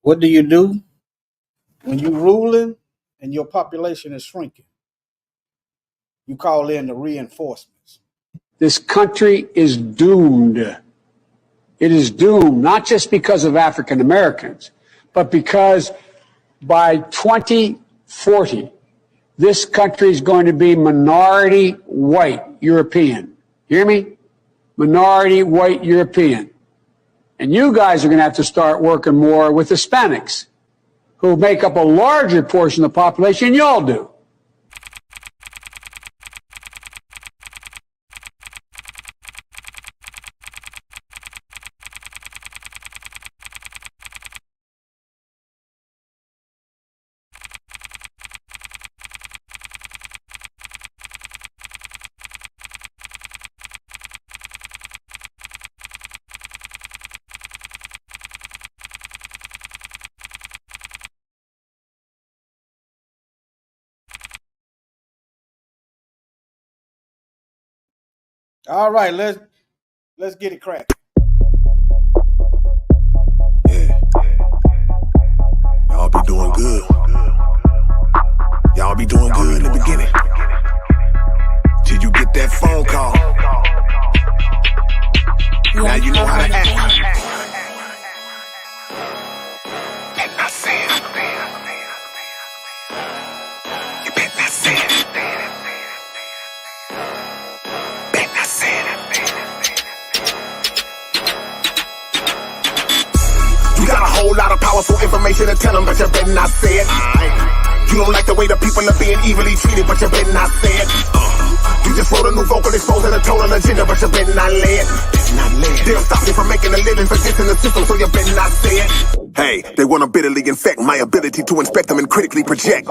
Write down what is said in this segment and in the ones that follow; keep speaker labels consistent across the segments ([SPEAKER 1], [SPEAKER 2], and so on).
[SPEAKER 1] What do you do when you're ruling and your population is shrinking? You call in the reinforcements.
[SPEAKER 2] This country is doomed. It is doomed, not just because of African Americans, but because by 2040, this country is going to be minority white European. You hear me? Minority white European. And you guys are going to have to start working more with Hispanics, who make up a larger portion of the population than y'all do.
[SPEAKER 1] All right, let's get it cracking.
[SPEAKER 3] Yeah. Y'all be doing good. Y'all be doing good in the beginning. Till you get that phone call. Now you know how to act. Bet not say it. You bet not say it. You got a whole lot of powerful information to tell them, but you better not say it. You don't like the way the people are being evilly treated, but you better not say it. You just wrote a new vocal exposing a total agenda, but you better not lay it. They'll stop you from making a living for this in the system, so you better not say it. Hey, they want to bitterly infect my ability to inspect them and critically project.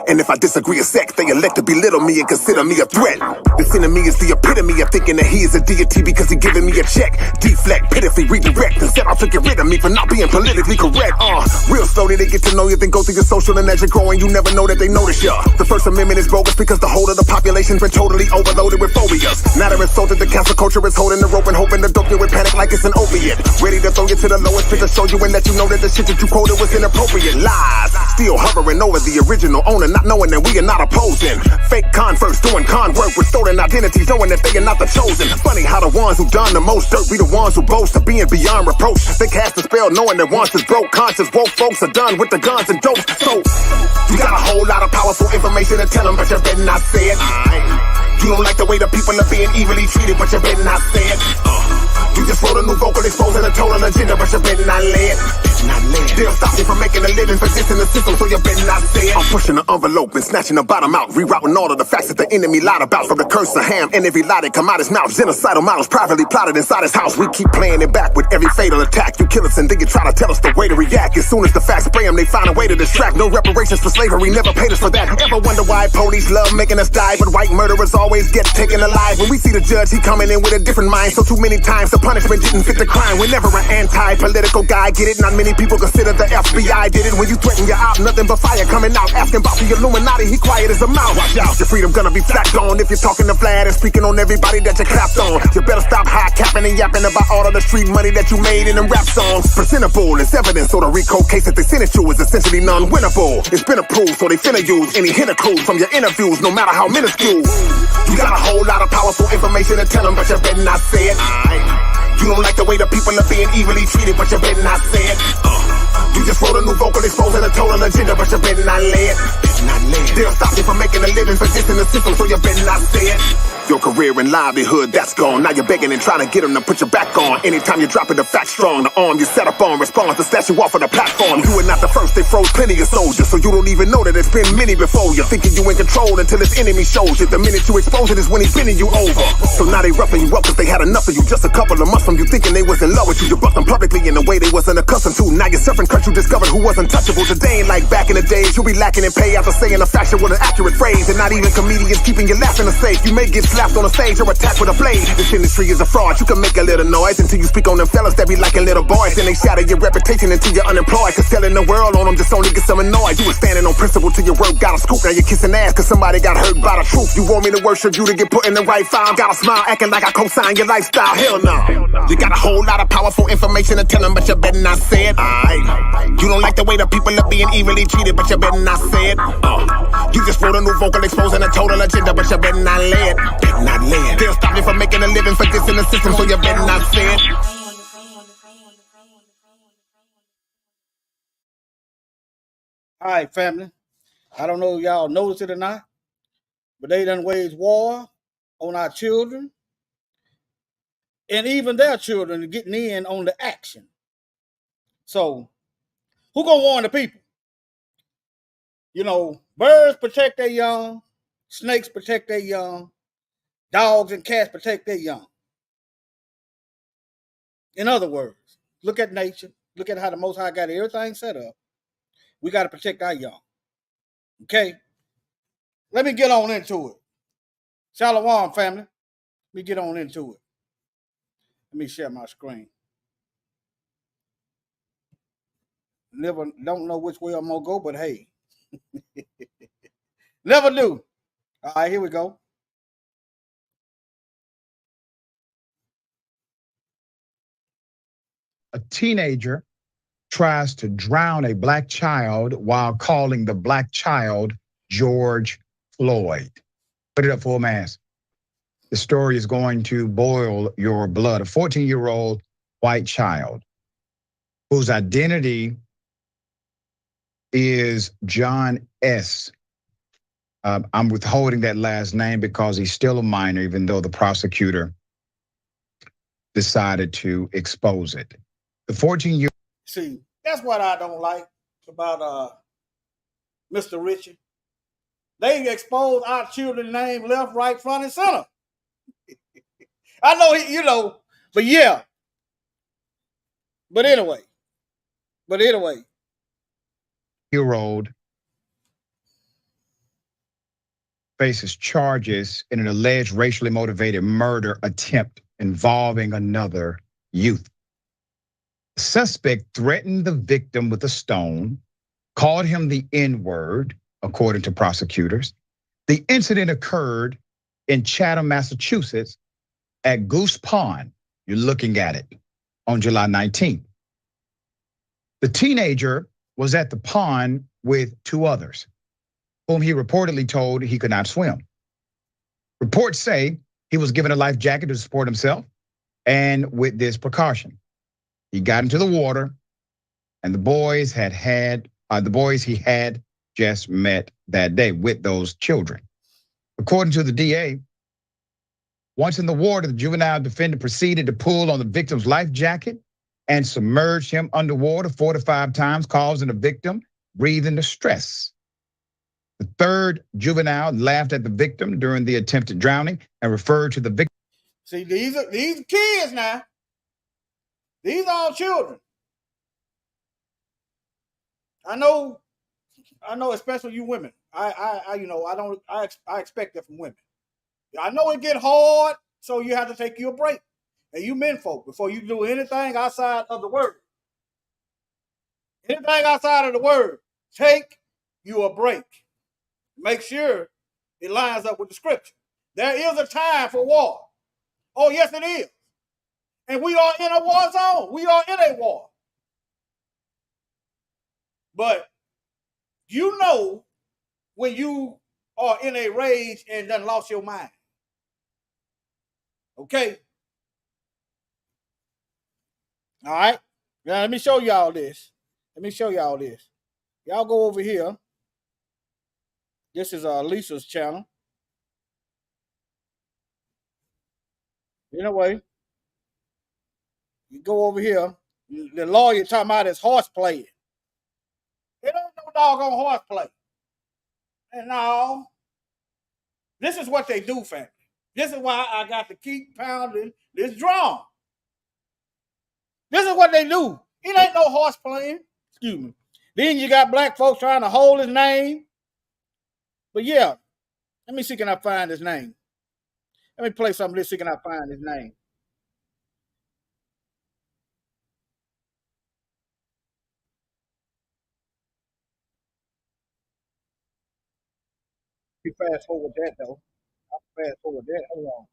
[SPEAKER 3] And if I disagree a sec, they elect to belittle me and consider me a threat. This enemy is the epitome of thinking that he is a deity because he giving me a check. Deflect, pitifully redirect, and set out to get rid of me for not being politically correct. Real slowly they get to know you, then go through your social, and as you're growing, you never know that they notice ya. The First Amendment is bogus because the whole of the population's been totally overloaded with phobias. Now they're insulted, the cancel culture is holding the rope and hoping to dope you with panic like it's an opiate. Ready to throw you to the lowest pit to show you and let you know that the shit that you quoted was inappropriate. Lies, still hovering over the original owner, not knowing that we are not opposing. Fake converts doing con work with stolen identities, knowing that they are not the chosen. Funny how the ones who done the most dirt be the ones who boast of being beyond reproach. They cast a spell knowing that once is broke, conscious woke folks are done with the guns and dopes. So, you got a whole lot of powerful information to tell them, but you better not say it. You don't like the way the people are being evilly treated, but you better not say it. You just wrote a new vocal exposing a total agenda, but you better not lay it. They'll stop you from making a living for this in the system, so you better not say it. I'm pushing the envelope and snatching the bottom out, rerouting all of the facts that the enemy lied about, from the curse of Ham and every lie that come out his mouth. Genocidal models privately plotted inside his house. We keep playing it back with every fatal attack. You kill us and then you try to tell us the way to react. As soon as the facts spray them, they find a way to distract. No reparations for slavery, never paid us for that. Ever wonder why police love making us die, but white murderers always get taken alive? When we see the judge, he coming in with a different mind, so too many times the punishment didn't fit the crime. Whenever an anti-political guy get it, not many people consider the FBI did it. When you threaten your op, nothing but fire coming out. Asking about the Illuminati, he quiet as a mouse. Watch out, your freedom gonna be flacked on if you're talking to Vlad and speaking on everybody that you clapped on. You better stop high capping and yapping about all of the street money that you made in them rap songs. Presentable as evidence, so the RICO case that they sent it you is essentially non-winnable. It's been approved, so they finna use any hint of clues from your interviews, no matter how minuscule. You got a whole lot of powerful information to tell them, but you better not say it. You don't like the way the people are being evilly treated, but you better not say it. You just wrote a new vocal exposing a total agenda, but you better not lay it. They'll stop you from making a living for this in the system, so you better not say it. Your career and livelihood, that's gone. Now you're begging and trying to get them to put your back on. Anytime you're dropping the fact strong, the arm you set up on responds to slash you off of the platform. You are not the first, they froze plenty of soldiers, so you don't even know that it's been many before you. Thinking you in control until his enemy shows you. The minute you expose it is when he's bending you over. So now they roughing you up cause they had enough of you. Just a couple of months from you thinking they was in love with you. You bucked them publicly in a way they wasn't accustomed to. Now you're surfing country, discovered who wasn't touchable. Today ain't like back in the days. You'll be lacking in pay after saying a faction with an accurate phrase. And not even comedians keeping you laughing are safe. You may get slapped on the stage or attacked with a blade. This industry is a fraud. You can make a little noise until you speak on them fellas that be liking little boys. Then they shatter your reputation until you're unemployed. Cause telling the world on them just only get some annoyed. You were standing on principle till your work got a scoop. Now you're kissing ass cause somebody got hurt by the truth. You want me to worship you to get put in the right file? Got a smile acting like I co-sign your lifestyle. Hell no. You got a whole lot of powerful information to tell them, but you better not say it. Aight. You don't like the way the people are being evilly treated, but you better not say it. You just wrote a new vocal exposing a total agenda, but you better not lay it. Better not lay it. They'll stop me from making a living for this in the system, so you better not say it.
[SPEAKER 1] All right, family. I don't know if y'all noticed it or not, but they done waged war on our children and even their children are getting in on the action. So who gonna warn the people? You know, birds protect their young, snakes protect their young, dogs and cats protect their young. In other words, look at nature. Look at how the Most High got everything set up. We got to protect our young. Okay? Let me get on into it. Shalom, family. Let me get on into it. Let me share my screen. Never don't know which way I'm gonna go, but hey. Never do. All right, here we go.
[SPEAKER 4] A teenager tries to drown a black child while calling the black child George Floyd. Put it up full mass. The story is going to boil your blood. A 14-year-old white child whose identity is John S. I'm withholding that last name because he's still a minor, even though the prosecutor decided to expose it. The 14-year-old.
[SPEAKER 1] See, that's what I don't like about Mr. Richard. They expose our children's name left, right, front, and center. I know he, but yeah. But anyway.
[SPEAKER 4] Year-old faces charges in an alleged racially motivated murder attempt involving another youth. The suspect threatened the victim with a stone, called him the N-word, according to prosecutors. The incident occurred in Chatham, Massachusetts at Goose Pond. You're looking at it on July 19th. The teenager was at the pond with two others, whom he reportedly told he could not swim. Reports say he was given a life jacket to support himself, and with this precaution, he got into the water, and the boys he had just met that day with those children. According to the DA, once in the water, the juvenile defendant proceeded to pull on the victim's life jacket and submerged him underwater 4 to 5 times, causing the victim breathing distress. The third juvenile laughed at the victim during the attempted drowning and referred to the victim.
[SPEAKER 1] See, these are kids now. These are all children. I know, especially you women. I expect that from women. I know it get hard, so you have to take you a break. And you men folk, before you do anything outside of the word. Anything outside of the word, take you a break. Make sure it lines up with the scripture. There is a time for war. Oh, yes, it is. And we are in a war zone. We are in a war. But you know when you are in a rage and done lost your mind. Okay? All right? Now, let me show y'all this. Y'all go over here. This is Lisa's channel. Anyway, you go over here. The lawyer talking about his horseplay. It ain't no doggone horseplay. And now, this is what they do, family. This is why I got to keep pounding this drum. This is what they do. It ain't no horse playing. Excuse me. Then you got black folks trying to hold his name. But yeah, let me see, can I find his name? Let me play some of this. See, can I find his name? Let me fast forward that though. I'll fast forward that. Hold on.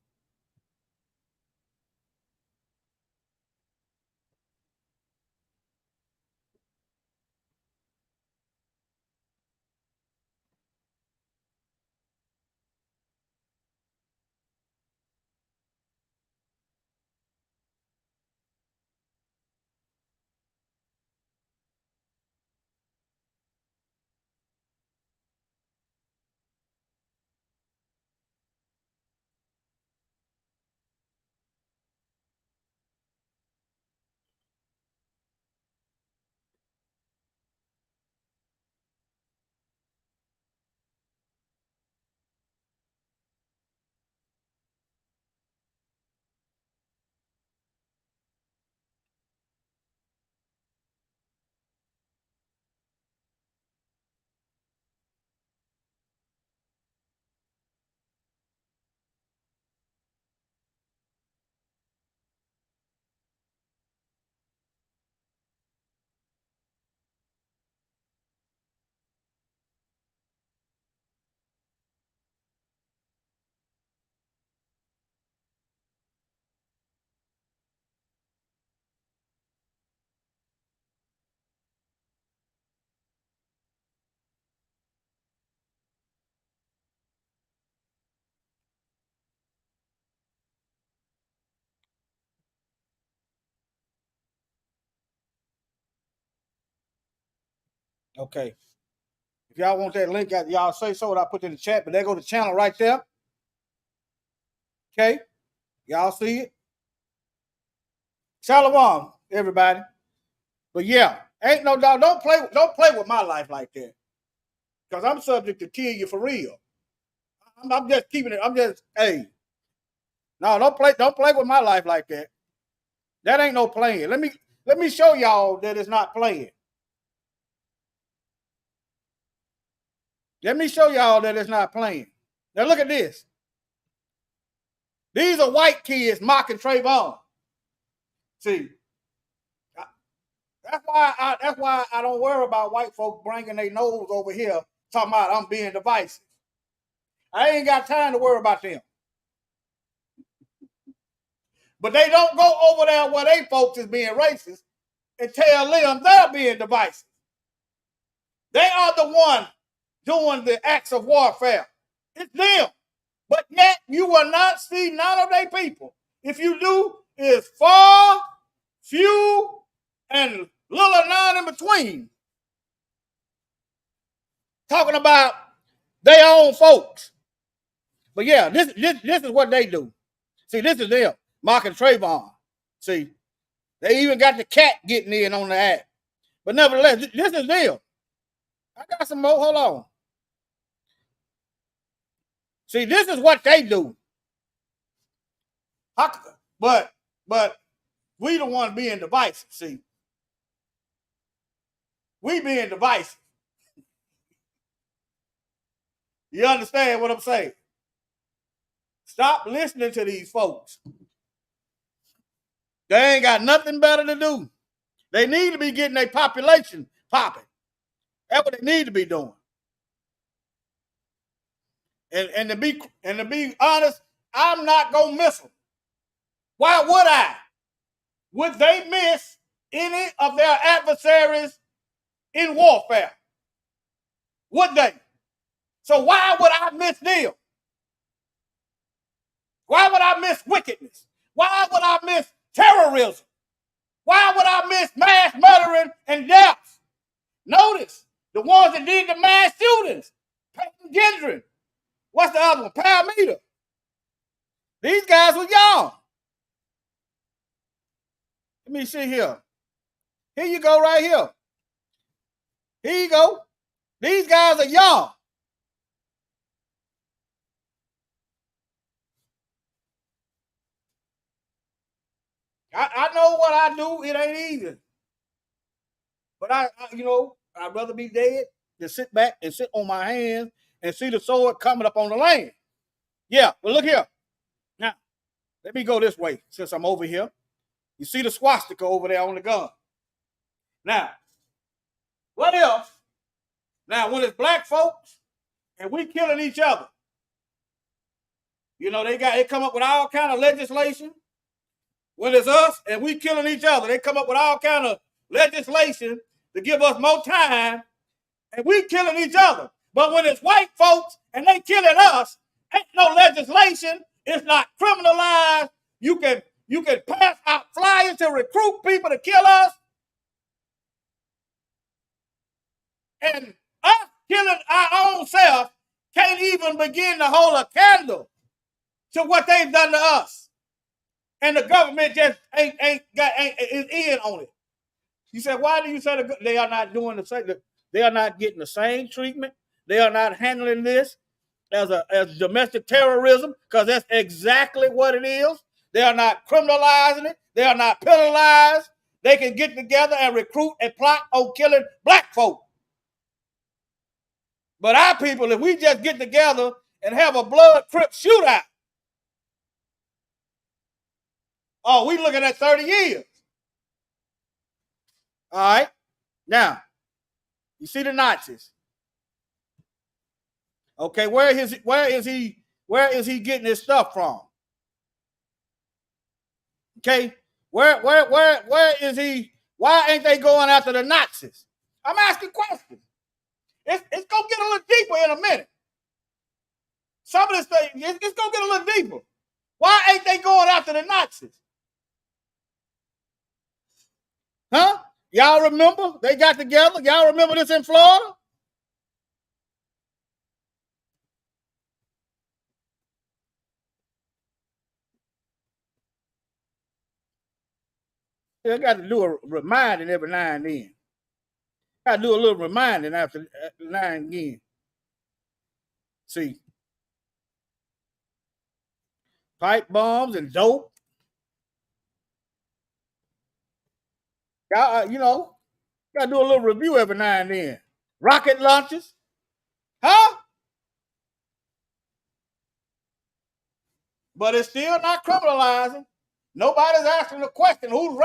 [SPEAKER 1] Okay. If y'all want that link, y'all say so. I put it in the chat. But there go the channel right there. Okay. Y'all see it? Shalom, everybody. But yeah, ain't no doubt. Don't play with my life like that. Because I'm subject to kill you for real. I'm just keeping it. I'm just, hey. No, don't play with my life like that. That ain't no playing. Let me show y'all that it's not playing. Let me show y'all that it's not playing. Now look at this. These are white kids mocking Trayvon. See, that's why I don't worry about white folks bringing their nose over here talking about I'm being divisive. I ain't got time to worry about them. But they don't go over there where they folks is being racist and tell them they're being divisive. They are the one doing the acts of warfare. It's them. But yet you will not see none of their people. If you do, it's far, few, and little none in between. Talking about their own folks. But yeah, this is what they do. See, this is them mocking Trayvon. See, they even got the cat getting in on the act. But nevertheless, this is them. I got some more. Hold on. See, this is what they do. But we the one being divisive. See, we being divisive. You understand what I'm saying? Stop listening to these folks. They ain't got nothing better to do. They need to be getting their population popping. That's what they need to be doing. And to be honest, I'm not gonna miss them. Why would I? Would they miss any of their adversaries in warfare? Would they? So why would I miss them? Why would I miss wickedness? Why would I miss terrorism? Why would I miss mass murdering and deaths? Notice the ones that did the mass shootings, Peyton Gendron. What's the other one? Parameter. These guys were young. Let me see here. Here you go, right here. Here you go. These guys are young. I know what I do. It ain't easy. But I'd rather be dead than sit back and sit on my hands and see the sword coming up on the land. Yeah, but look here. Let me go this way since I'm over here. You see the swastika over there on the gun. Now, what else? Now, when it's black folks and we killing each other, you know, they come up with all kind of legislation. When it's us and we killing each other, they come up with all kind of legislation to give us more time, and we killing each other. But when it's white folks and they killing us, ain't no legislation. It's not criminalized. You can pass out flyers to recruit people to kill us. And us killing our own self can't even begin to hold a candle to what they've done to us. And the government just is in on it. You said, why do you say they are not doing the same? They are not getting the same treatment. They are not handling this as domestic terrorism, because that's exactly what it is. They are not criminalizing it. They are not penalized. They can get together and recruit and plot on killing black folk. But our people, if we just get together and have a blood crip shootout, oh, we looking at 30 years. All right. Now, you see the Nazis. Okay, where is he getting his stuff from? Okay, where is he? Why ain't they going after the Nazis? I'm asking questions. It's gonna get a little deeper in a minute. Some of this thing, it's gonna get a little deeper. Why ain't they going after the Nazis? Huh? Y'all remember? They got together. Y'all remember this in Florida? I got to do a reminding every now and then. Got to do a little reminding after now and again. See, pipe bombs and dope. Y'all, you know, got to do a little review every now and then. Rocket launches. Huh? But it's still not criminalizing. Nobody's asking the question, who's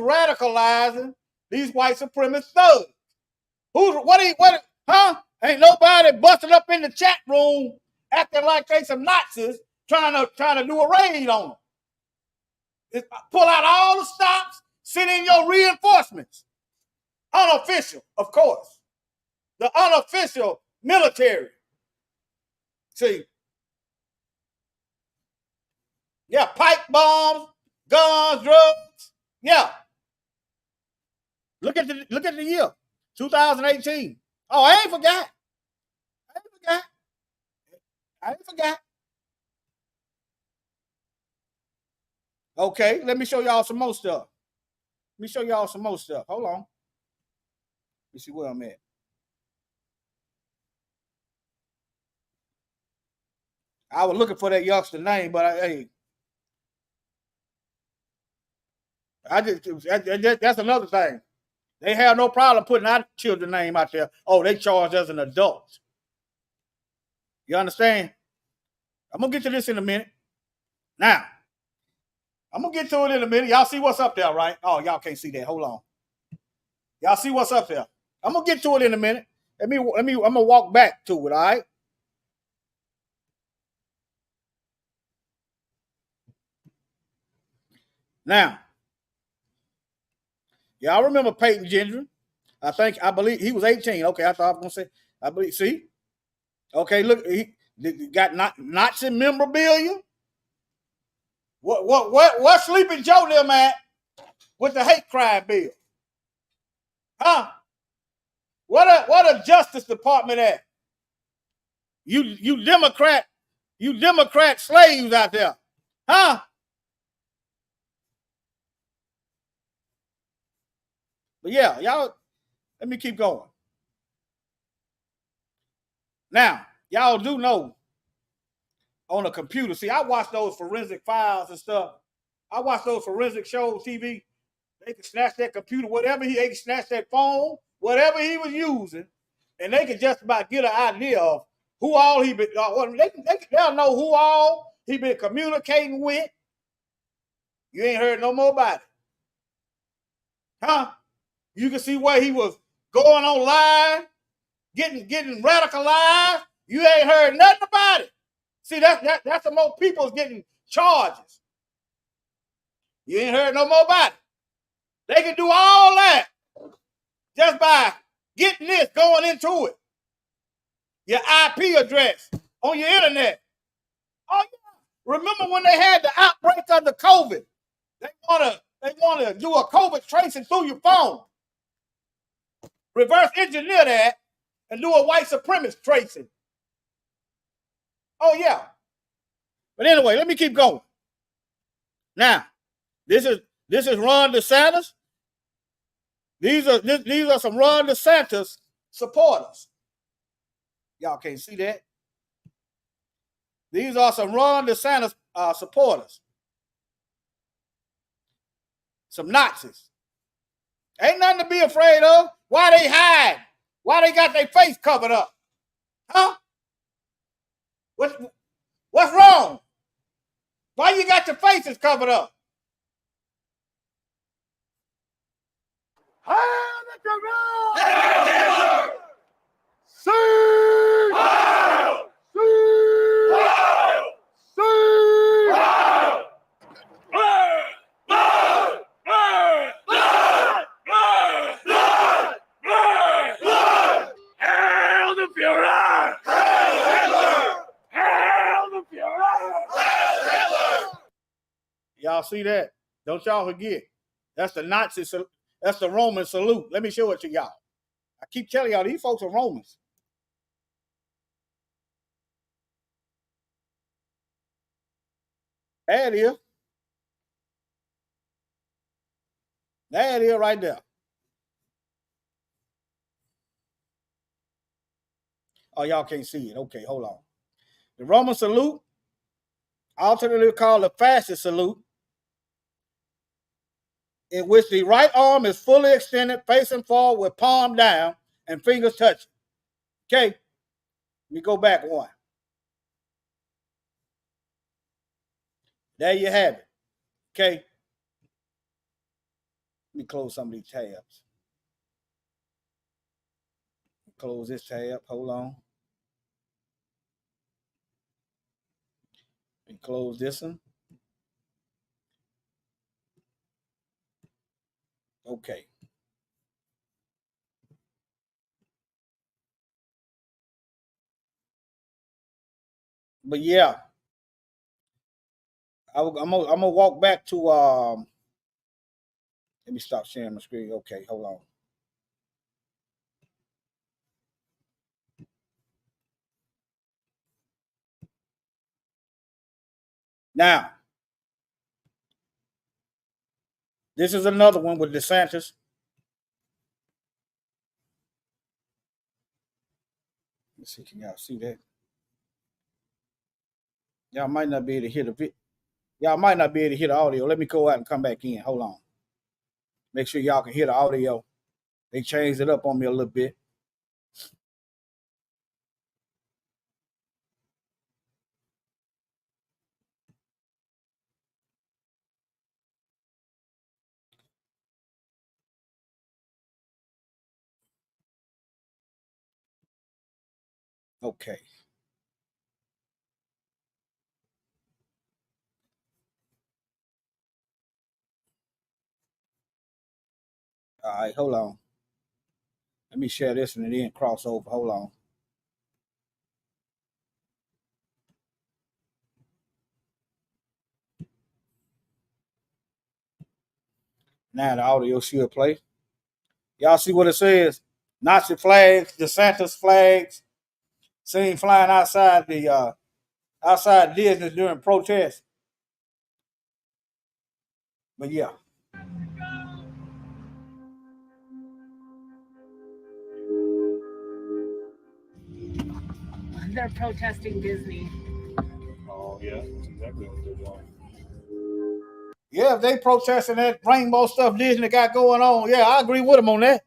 [SPEAKER 1] radicalizing these white supremacist thugs? Huh? Ain't nobody busting up in the chat room acting like they some Nazis trying to do a raid on them. Pull out all the stops, send in your reinforcements. Unofficial, of course. The unofficial military. See. Yeah, pipe bombs, guns, drugs. Yeah. Look at the year, 2018. Oh, I ain't forgot. Okay, let me show y'all some more stuff. Hold on. Let me see where I'm at. I was looking for that youngster name, but that's another thing. They have no problem putting our children's name out there. Oh, they charged as an adult. You understand? I'm going to get to this in a minute. Now, I'm going to get to it in a minute. Y'all see what's up there, right? Oh, y'all can't see that. Hold on. Y'all see what's up there? I'm going to get to it in a minute. I'm going to walk back to it, all right? Now, y'all remember Peyton Gendron? I believe he was 18. Okay, I thought I was going to say, I believe, see? Okay, look, he got Nazi memorabilia. What Sleeping Joe them at with the hate crime bill? Huh? What a Justice Department at? You Democrat slaves out there. Huh? But yeah, y'all, let me keep going. Now, y'all do know on a computer. See, I watch those forensic files and stuff. I watch those forensic shows, TV. They can snatch that computer, they can snatch that phone, whatever he was using, and they can just about get an idea of who all he been. They'll know who all he been communicating with. You ain't heard no more about it. Huh? You can see where he was going on live, getting radicalized. You ain't heard nothing about it. See, that's the more people's getting charges. You ain't heard no more about it. They can do all that just by getting this, going into it. Your IP address on your internet. Oh, yeah. Remember when they had the outbreak of the COVID? They wanna do a COVID tracing through your phone. Reverse engineer that and do a white supremacist tracing. Oh, yeah. But anyway, let me keep going. Now, this is Ron DeSantis. These are some Ron DeSantis supporters. Y'all can't see that. These are some Ron DeSantis supporters. Some Nazis. Ain't nothing to be afraid of. Why they hide? Why they got their face covered up? Huh? What's wrong? Why you got your faces covered up? Hail the General! Hail Hitler! See! Hail! See! Hail! See! Hail! Blood! Blood! Blood! Blood! Blood! Blood! Blood! Hail the Führer! Hail Hitler! Hail the Führer! Hail Hitler! Y'all see that? Don't y'all forget. That's the Nazi salute. That's the Roman salute. Let me show it to y'all. I keep telling y'all, these folks are Romans. There it is. There it is right there. Oh, y'all can't see it. Okay, hold on. The Roman salute, alternately called the fascist salute, in which the right arm is fully extended, facing forward with palm down and fingers touching. Okay, let me go back one. There you have it. Okay, let me close some of these tabs. Close this tab. Hold on. And close this one. Okay. But yeah, I'm gonna walk back to let me stop sharing my screen. Okay, hold on. Now, this is another one with DeSantis. Let's see, can y'all see that? Y'all might not be able to hear the video. Y'all might not be able to hear the audio. Let me go out and come back in. Hold on. Make sure y'all can hear the audio. They changed it up on me a little bit. Okay. All right, hold on. Let me share this and then cross over. Hold on. Now the audio should play. Y'all see what it says? Nazi flags, DeSantis flags, seen flying outside the outside Disney during protests. But yeah.
[SPEAKER 5] They're protesting Disney.
[SPEAKER 6] Oh, yeah, that's exactly what they're doing.
[SPEAKER 1] Yeah, if they protesting that rainbow stuff Disney got going on, yeah, I agree with them on that.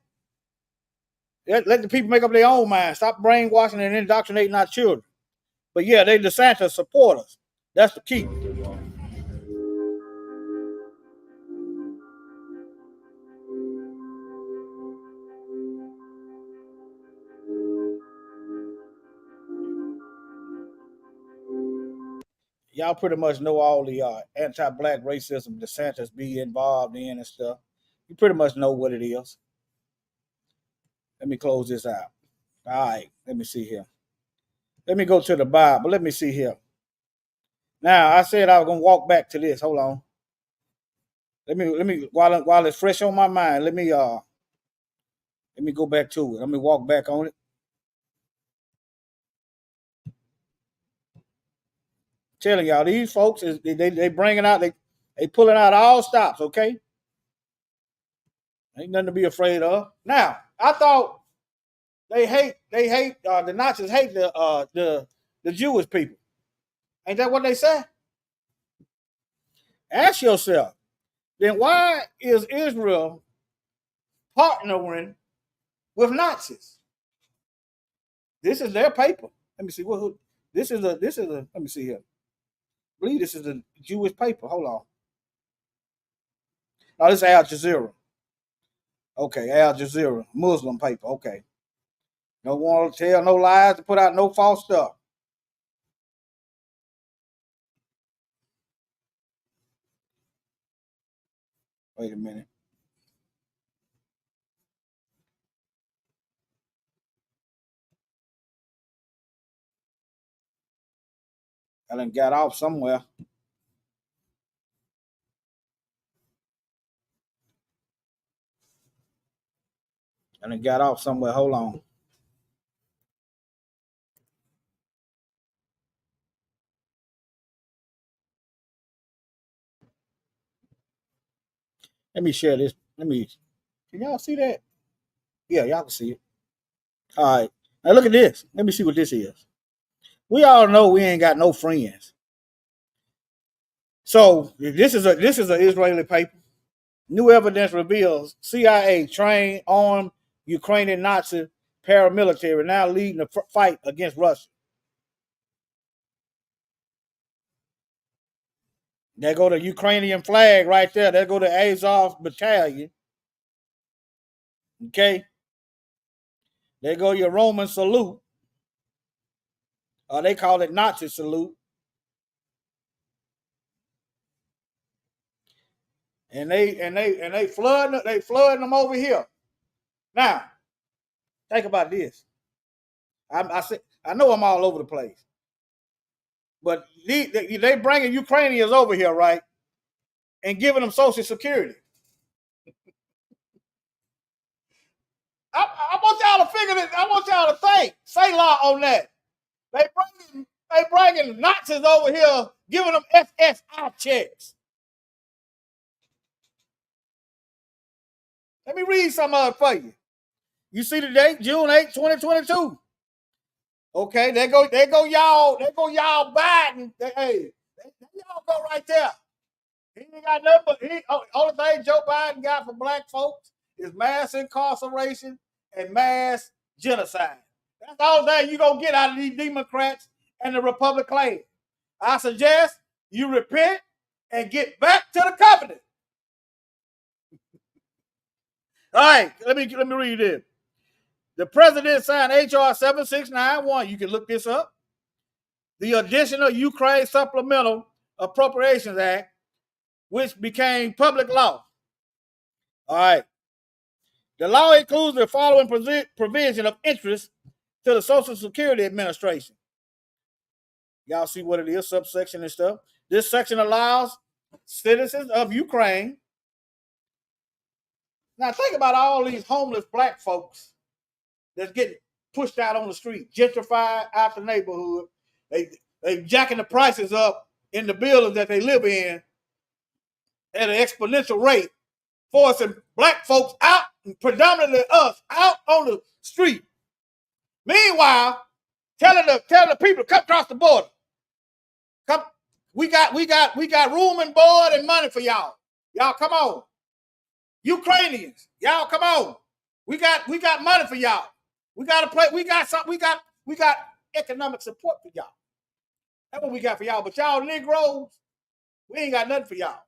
[SPEAKER 1] Yeah, let the people make up their own mind. Stop brainwashing and indoctrinating our children. But yeah, they DeSantis supporters. That's the key.
[SPEAKER 6] What they're doing.
[SPEAKER 1] Y'all pretty much know all the anti-black racism DeSantis be involved in and stuff. You pretty much know what it is. Let me close this out. All right, let me see here. Let me go to the Bible. Let me see here. Now I said I was gonna walk back to this. Hold on. Let me while it's fresh on my mind. Let me go back to it. Let me walk back on it. Telling y'all these folks is they bringing out they pulling out all stops. Okay, ain't nothing to be afraid of. Now I thought they hate the Nazis hate the Jewish people. Ain't that what they say? Ask yourself, then why is Israel partnering with Nazis? This is their paper. Let me see this is a let me see here. I believe this is a Jewish paper. Hold on. No, this is Al Jazeera. Okay, Al Jazeera, Muslim paper. Okay. Don't want to tell no lies, to put out no false stuff. Wait a minute. I done got off somewhere. Hold on. Let me share this. Can y'all see that? Yeah, y'all can see it. All right. Now look at this. Let me see what this is. We all know we ain't got no friends. So this is an Israeli paper. New evidence reveals CIA trained armed Ukrainian Nazi paramilitary now leading the fight against Russia. There go the Ukrainian flag right there. There go the Azov battalion. Okay. There go your Roman salute. They call it Nazi salute. And they flooding them over here. Now, think about this. I know I'm all over the place, but they bringing Ukrainians over here, right, and giving them Social Security. I want y'all to figure this. I want y'all to think. Say law on that. They bringing Nazis over here, giving them SSI checks. Let me read some of it for you. You see the date, June 8, 2022. Okay, there go y'all Biden. Hey, y'all go right there. He ain't got nothing but only thing Joe Biden got for black folks is mass incarceration and mass genocide. That's all that you gonna get out of these Democrats and the Republicans. I suggest you repent and get back to the covenant. All right, let me read this. The president signed H.R. 7691. You can look this up. The additional Ukraine Supplemental Appropriations Act, which became public law. All right. The law includes the following provision of interest to the Social Security Administration. Y'all see what it is, subsection and stuff. This section allows citizens of Ukraine. Now think about all these homeless black folks that's getting pushed out on the street, gentrified out the neighborhood. They jacking the prices up in the buildings that they live in at an exponential rate, forcing black folks out, predominantly us, out on the street. Meanwhile, telling the people to come across the border. Come, we got room and board and money for y'all. Y'all come on. Ukrainians, y'all come on. We got money for y'all. We got to play. We got economic support for y'all. That's what we got for y'all. But y'all Negroes, we ain't got nothing for y'all.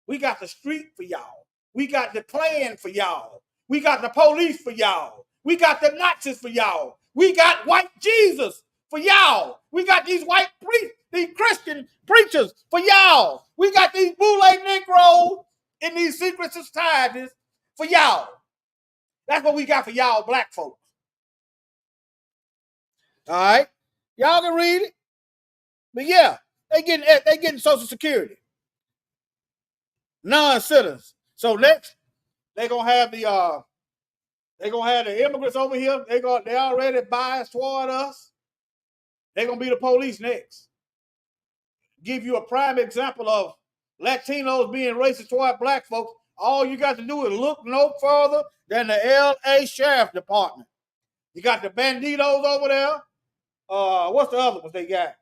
[SPEAKER 1] We got the street for y'all. We got the Klan for y'all. We got the police for y'all. We got the Nazis for y'all. We got white Jesus for y'all. We got these white priests, these Christian preachers for y'all. We got these boule Negroes in these secret societies for y'all. That's what we got for y'all black folks. All right? Y'all can read it. But yeah, they getting Social Security. Non-citizens. So next, they're gonna have the immigrants over here. They already biased toward us. They're gonna be the police next. Give you a prime example of Latinos being racist toward black folks. All you got to do is look no further than the LA Sheriff Department. You got the banditos over there. What's the other ones they got?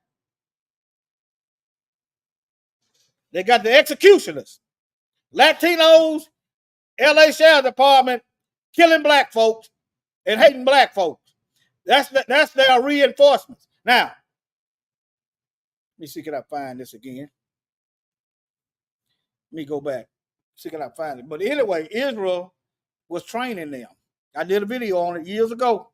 [SPEAKER 1] They got the executioners. Latinos, LA Sheriff Department, killing black folks and hating black folks. That's their reinforcements. Now, let me see, can I find this again? Let me go back. See, can I find it? But anyway, Israel was training them. I did a video on it years ago.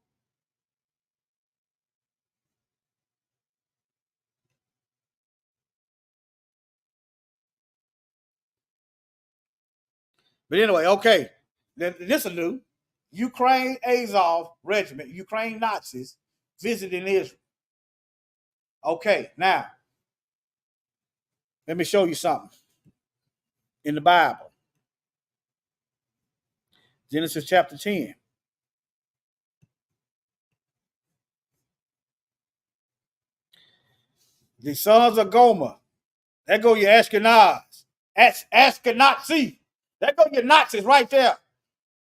[SPEAKER 1] But anyway, okay. This is new. Ukraine Azov Regiment, Ukraine Nazis visiting Israel. Okay, now, let me show you something in the Bible. Genesis chapter 10. The sons of Gomer. There go your Ashkenaz. Ashkenazi. There go your Nazis right there.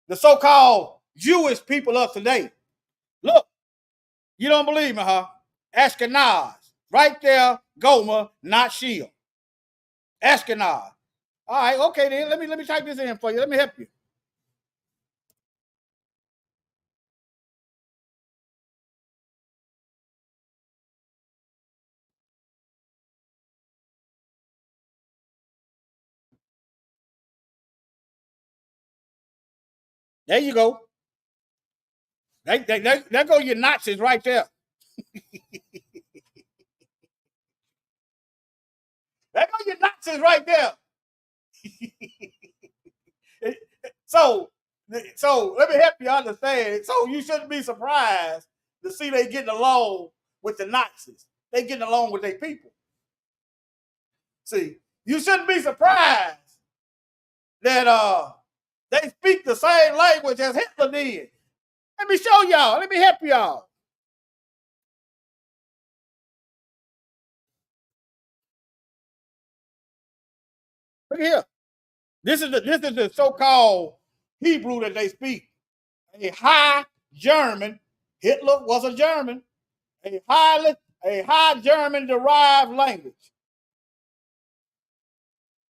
[SPEAKER 1] The so-called Jewish people of today. Look, you don't believe me, huh? Ashkenaz. Right there, Gomer, not Shield. Ashkenaz. All right, okay then. Let me type this in for you. Let me help you. There you go. There go your Nazis right there. There go your Nazis right there. So let me help you understand. So you shouldn't be surprised to see they getting along with the Nazis. They getting along with their people. See, you shouldn't be surprised that they speak the same language as Hitler did. Let me show y'all. Let me help y'all. Look here. This is the so-called Hebrew that they speak. A high German. Hitler was a German. A high German derived language.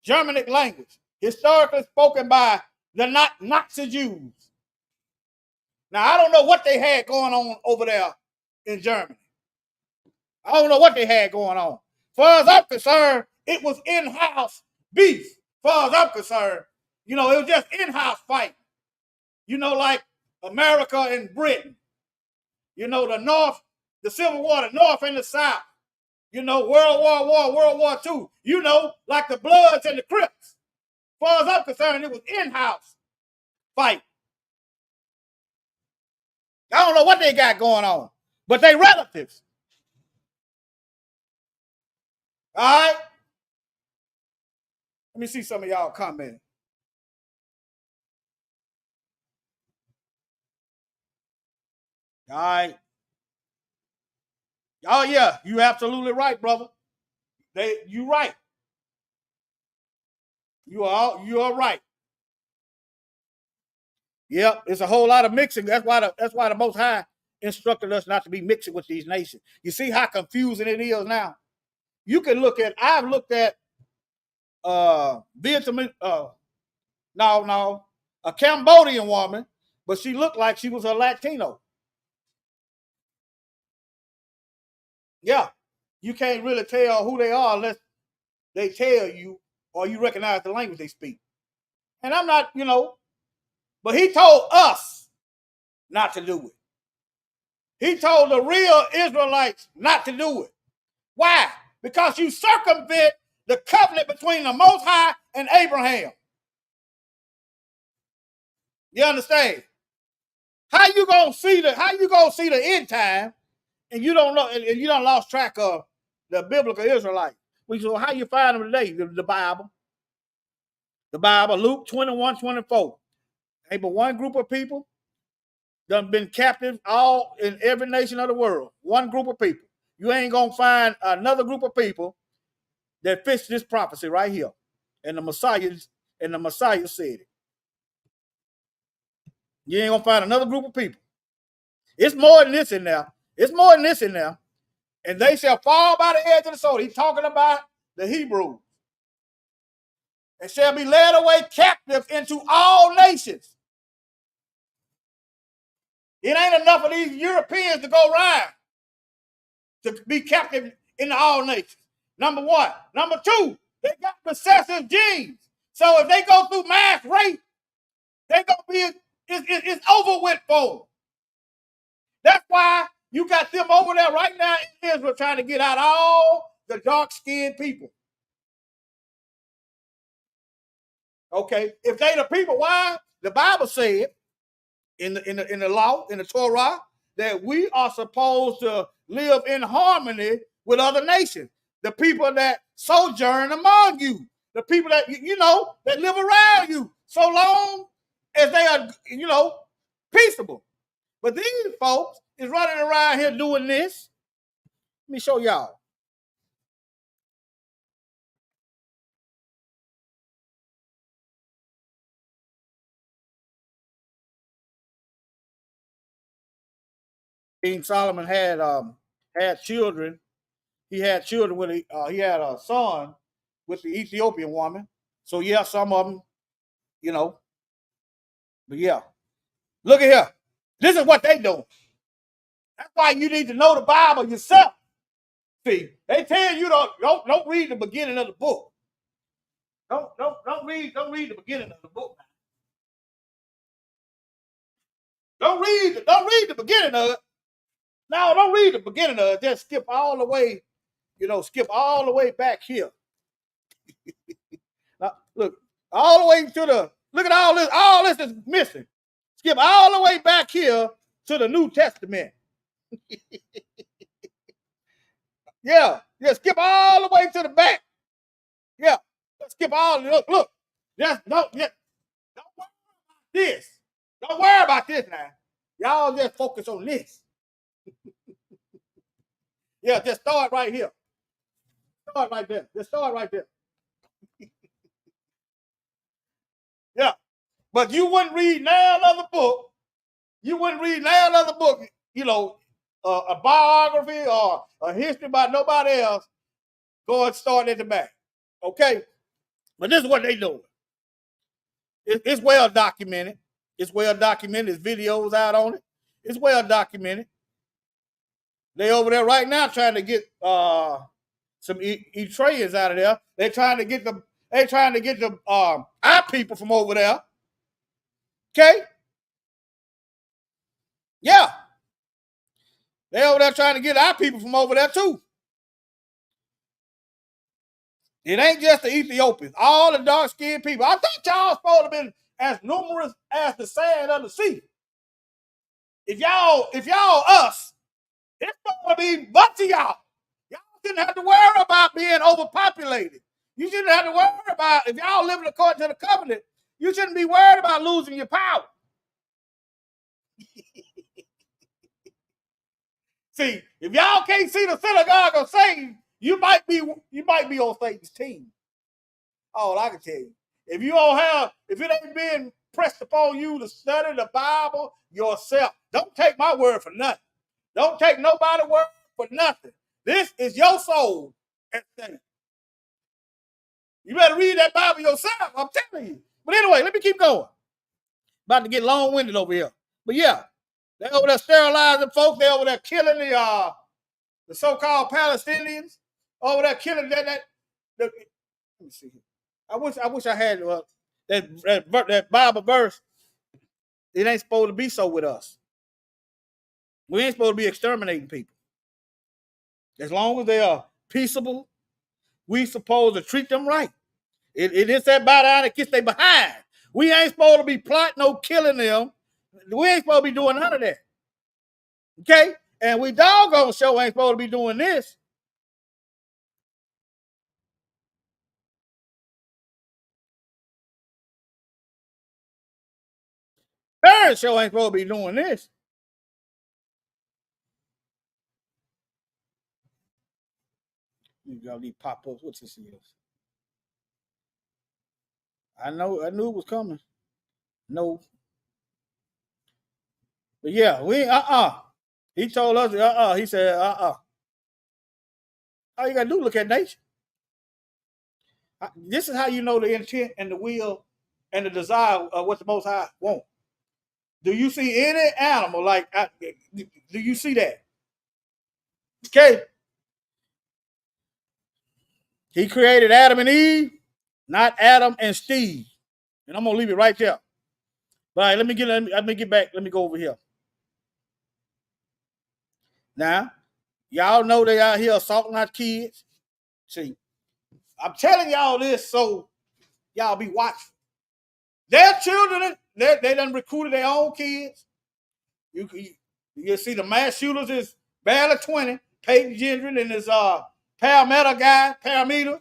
[SPEAKER 1] Germanic language. Historically spoken by the Nazi Jews. Now, I don't know what they had going on over there in Germany. I don't know what they had going on. As far as I'm concerned, it was in-house beef. As far as I'm concerned, it was just in-house fight. Like America and Britain. The North, the Civil War, the North and the South. World War I, World War II. Like the Bloods and the Crips. As far as I'm concerned, it was in-house fight. I don't know what they got going on, but they relatives. All right? Let me see some of y'all commenting. All right. Oh, yeah, you absolutely right, brother. You right. You are right. Yep, it's a whole lot of mixing. That's why the Most High instructed us not to be mixing with these nations. You see how confusing it is now? You can I've looked at Vietnamese, a Cambodian woman, but she looked like she was a Latino. Yeah. you can't really tell who they are unless they tell you or you recognize the language they speak. And I'm not, but he told us not to do it. He told the real Israelites not to do it. Why? Because you circumvent the covenant between the Most High and Abraham. You understand? How you gonna see the end time and you don't know, and you don't lost track of the biblical Israelites? So how you find them today? The Bible. The Bible, Luke 21:24. Ain't but one group of people done been captive all in every nation of the world. One group of people. You ain't gonna find another group of people that fits this prophecy right here. And the Messiah said it. You ain't gonna find another group of people. It's more than this in there. It's more than this in there. And they shall fall by the edge of the sword. He's talking about the Hebrews. And shall be led away captive into all nations. It ain't enough of these Europeans to go around to be captive in all nations. Number one. Number two, they got recessive genes. So if they go through mass rape, they gonna be it's over with for them. That's why you got them over there right now in Israel trying to get out all the dark-skinned people. Okay, if they the people, why? The Bible said in the law, in the Torah, that we are supposed to live in harmony with other nations. The people that sojourn among you, the people that that live around you, so long as they are peaceable. But these folks is running around here doing this. Let me show y'all. King Solomon had children. He had children with he had a son with the Ethiopian woman. So yeah, some of them, but yeah. Look at here. This is what they do. That's why you need to know the Bible yourself. See, they tell you don't read the beginning of the book. Don't read the beginning of the book. Don't read the beginning of it. No, don't read the beginning of it. Just skip all the way, skip all the way back here. Now, look, all the way to look at all this is missing. Skip all the way back here to the New Testament. Yeah, skip all the way to the back. Yeah, skip all. Look. Just don't worry about this. Don't worry about this now. Y'all just focus on this. Yeah, just start right here. Start right there. Just start right there. Yeah, but you wouldn't read none other book. You wouldn't read none other book. A biography or a history about nobody else. Go and start at the back. Okay, but this is what they do. It's well documented. It's well documented. There's videos out on it. It's well documented. They over there right now trying to get some Eritreans out of there. They're trying to get the our people from over there. Okay? Yeah. They over there trying to get our people from over there too. It ain't just the Ethiopians. All the dark-skinned people. I think y'all supposed to have been as numerous as the sand of the sea. If y'all us, it's going to be a bunch of y'all. Y'all shouldn't have to worry about being overpopulated. You shouldn't have to worry about, if y'all living according to the covenant, you shouldn't be worried about losing your power. See, if y'all can't see the synagogue of Satan, you might be on Satan's team. All I can tell you. If it ain't being pressed upon you to study the Bible yourself, don't take my word for nothing. Don't take nobody's word for nothing. This is your soul at stake. You better read that Bible yourself, I'm telling you. But anyway, let me keep going. About to get long-winded over here. But yeah, they over there sterilizing folks. They over there killing the so-called Palestinians over there killing that let me see. I wish I had that Bible verse. It ain't supposed to be so with us. We ain't supposed to be exterminating people. As long as they are peaceable, we supposed to treat them right. It is that bow down and kiss they behind. We ain't supposed to be plotting no killing them. We ain't supposed to be doing none of that. Okay? And we doggone show ain't supposed to be doing this. Parents show ain't supposed to be doing this. You got these pop-ups. What's this is? I knew it was coming. No. But yeah, we He told us he said all you gotta do is look at nature. This is how you know the intent and the will and the desire of what the Most High want. Do you see any animal like? Do you see that? Okay. He created Adam and Eve, not Adam and Steve. And I'm gonna leave it right there. But all right, let me get back. Let me go over here. Now, y'all know they out here assaulting our kids. See, I'm telling y'all this so y'all be watching. Their children, they done recruited their own kids. You see the mass shooters is barely 20. Peyton Gendron and his parameter.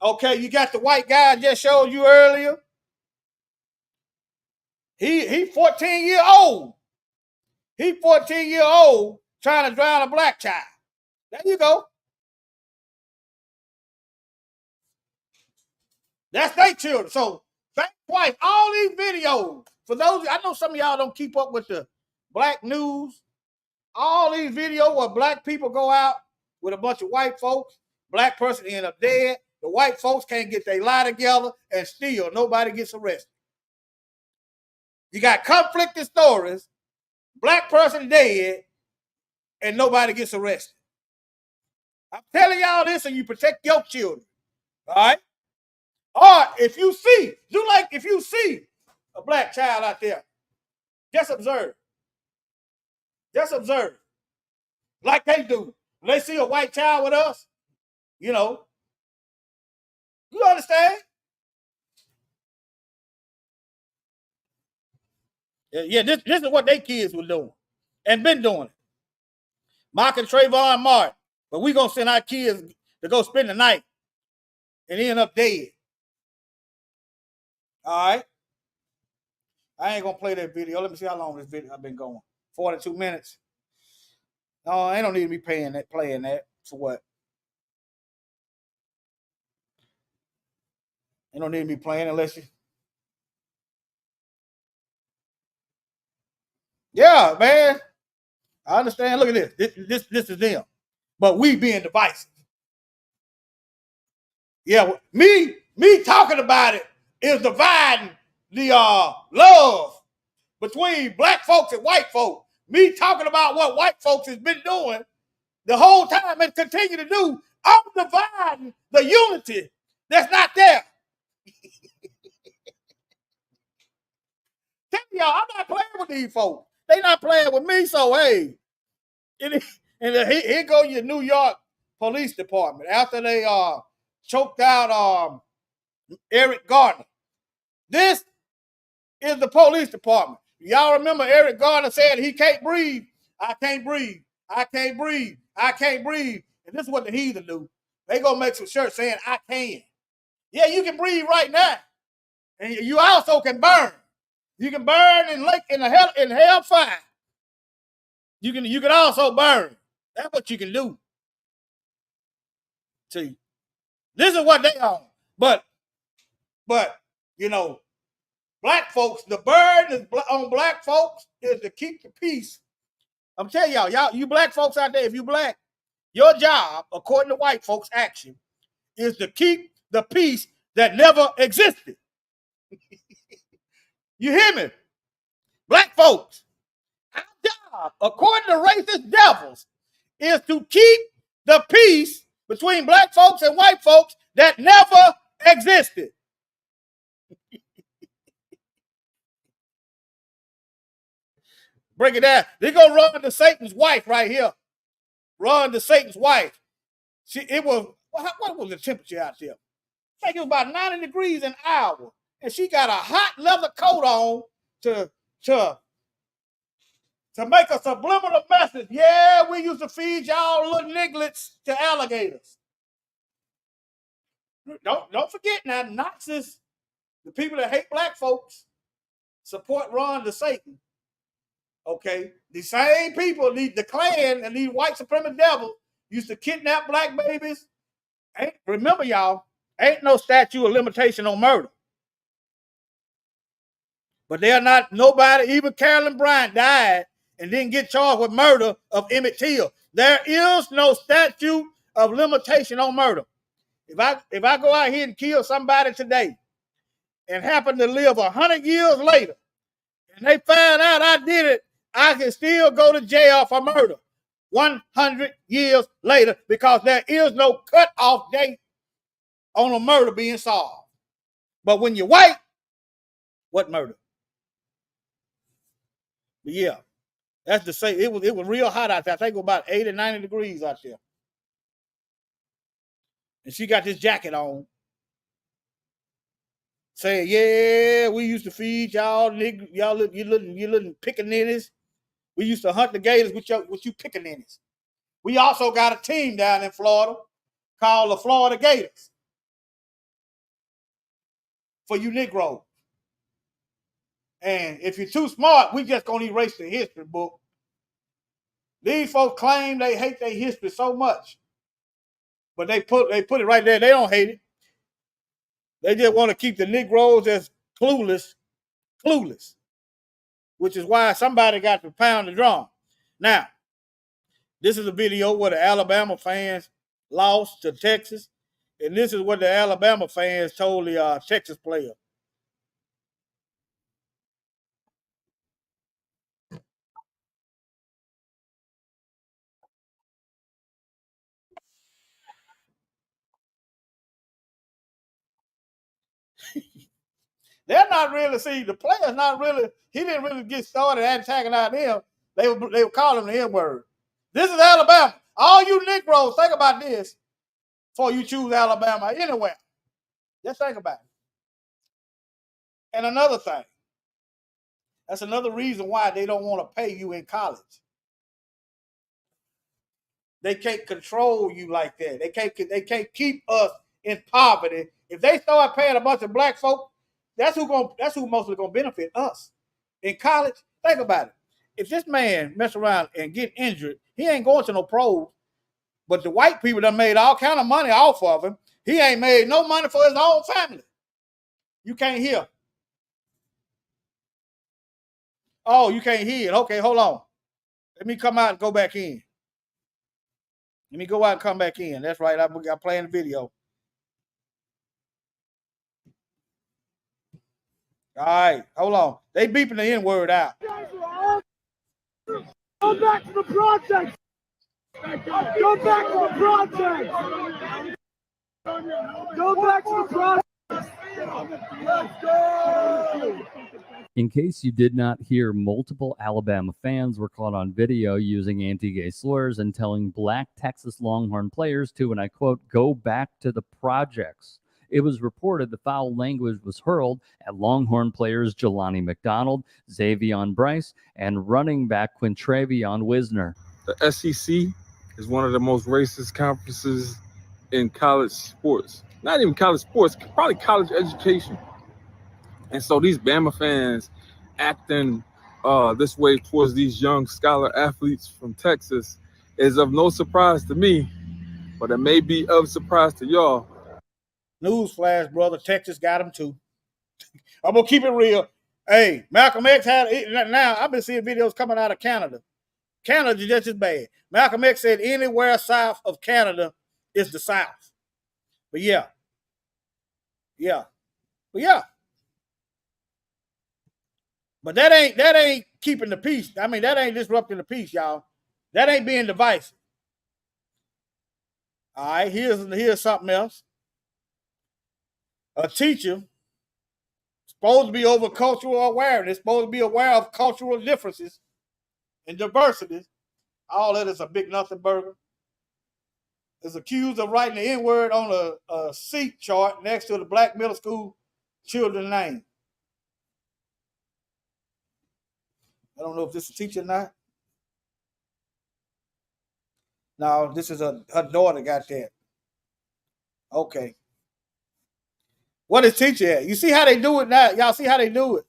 [SPEAKER 1] Okay, you got the white guy I just showed you earlier. He 14 years old. He 14 years old trying to drown a black child. There you go. That's their children. So think twice. All these videos, for those, I know some of y'all don't keep up with the black news. All these videos where black people go out with a bunch of white folks, black person end up dead. The white folks can't get their lie together, and still nobody gets arrested. You got conflicting stories, black person dead, and nobody gets arrested. I'm telling y'all this, and you protect your children. All right? Or if you see a black child out there, just observe. Just observe. Like they do. When they see a white child with us, you know, you understand? Yeah, this is what they kids were doing and been doing it. Mark and Trayvon Martin. But we going to send our kids to go spend the night and end up dead. All right? I ain't going to play that video. Let me see how long this video I've been going. 42 minutes. No, I don't need to be playing that for what? You don't need to be playing unless you. Yeah, man. I understand. Look at this. This is them. But we being divisive. Yeah, me talking about it is dividing the love between black folks and white folks. Me talking about what white folks has been doing the whole time and continue to do, I'm dividing the unity that's not there. Tell y'all, I'm not playing with these folks. They not playing with me, so hey. And here go your New York Police Department after they choked out Eric Garner. This is the police department. Y'all remember Eric Garner said he can't breathe. I can't breathe. I can't breathe. I can't breathe. And this is what the heathen do. They gonna make some shirts saying I can. Yeah, you can breathe right now. And you also can burn. You can burn in hellfire. You can also burn. That's what you can do. See, this is what they own. But you know, black folks, the burden on black folks is to keep the peace. I'm telling y'all, you black folks out there, if you black, your job, according to white folks' action, is to keep the peace that never existed. You hear me? Black folks, our job, according to racist devils, is to keep the peace between black folks and white folks that never existed. Break it down. They're going to run to Satan's wife right here. Run to Satan's wife. What was the temperature out there? I think it was about 90 degrees an hour. And she got a hot leather coat on to make a subliminal message. Yeah, we used to feed y'all little nigglets to alligators. Don't forget now, Nazis, the people that hate black folks, support run to Satan. Okay, the same people, the Klan and these white supremacist devils used to kidnap black babies. Remember, y'all, ain't no statute of limitation on murder. But they're not, nobody, even Carolyn Bryant died and didn't get charged with murder of Emmett Till. There is no statute of limitation on murder. If I go out here and kill somebody today and happen to live 100 years later, and they find out I did it, I can still go to jail for murder 100 years later because there is no cutoff date on a murder being solved. But when you're white, what murder? But yeah, that's the same. It was real hot out there. I think it was about 80, 90 degrees out there. And she got this jacket on, saying, yeah, we used to feed y'all, you little pickaninnies. We used to hunt the gators with you pickaninnies. We also got a team down in Florida called the Florida Gators for you Negroes. And if you're too smart, we just gonna erase the history book. These folks claim they hate their history so much, but they put it right there. They don't hate it. They just want to keep the Negroes as clueless, which is why somebody got to pound the drum. Now, this is a video where the Alabama fans lost to Texas, and this is what the Alabama fans told the Texas player. They're not really, the players not really, he didn't really get started antagonizing them. They were calling him the N-word. This is Alabama. All you Negroes, think about this before you choose Alabama anywhere. Just think about it. And another thing, that's another reason why they don't want to pay you in college. They can't control you like that. They can't keep us in poverty. If they start paying a bunch of black folk, that's who mostly gonna benefit us. In college, think about it. If this man mess around and get injured, he ain't going to no pros. But the white people done made all kind of money off of him. He ain't made no money for his own family. You can't hear. Oh, you can't hear it. Okay, hold on. Let me come out and go back in. Let me go out and come back in. That's right. I'm playing the video. All right, hold on. They beeping the N-word out.
[SPEAKER 7] Go back to the project. Go back to the project. Go back to the project. Let's go.
[SPEAKER 8] In case you did not hear, multiple Alabama fans were caught on video using anti-gay slurs and telling black Texas Longhorn players to, and I quote, go back to the projects. It was reported the foul language was hurled at Longhorn players Jelani McDonald, Xavion Bryce, and running back Quintravion Wisner.
[SPEAKER 9] The SEC is one of the most racist conferences in college sports. Not even college sports, probably college education. And so these Bama fans acting this way towards these young scholar athletes from Texas is of no surprise to me, but it may be of surprise to y'all.
[SPEAKER 1] Newsflash, brother. Texas got him too. I'm going to keep it real. Hey, Malcolm X now I've been seeing videos coming out of Canada. Canada's just as bad. Malcolm X said anywhere south of Canada is the South. But yeah. But that ain't keeping the peace. I mean, that ain't disrupting the peace, y'all. That ain't being divisive. All right, here's something else. A teacher supposed to be over cultural awareness, supposed to be aware of cultural differences and diversities. All that is a big nothing burger. Is accused of writing the N-word on a seat chart next to the black middle school children's name. I don't know if this is a teacher or not. No, this is her daughter got that. Okay. What is teacher at? You see how they do it now? Y'all see how they do it?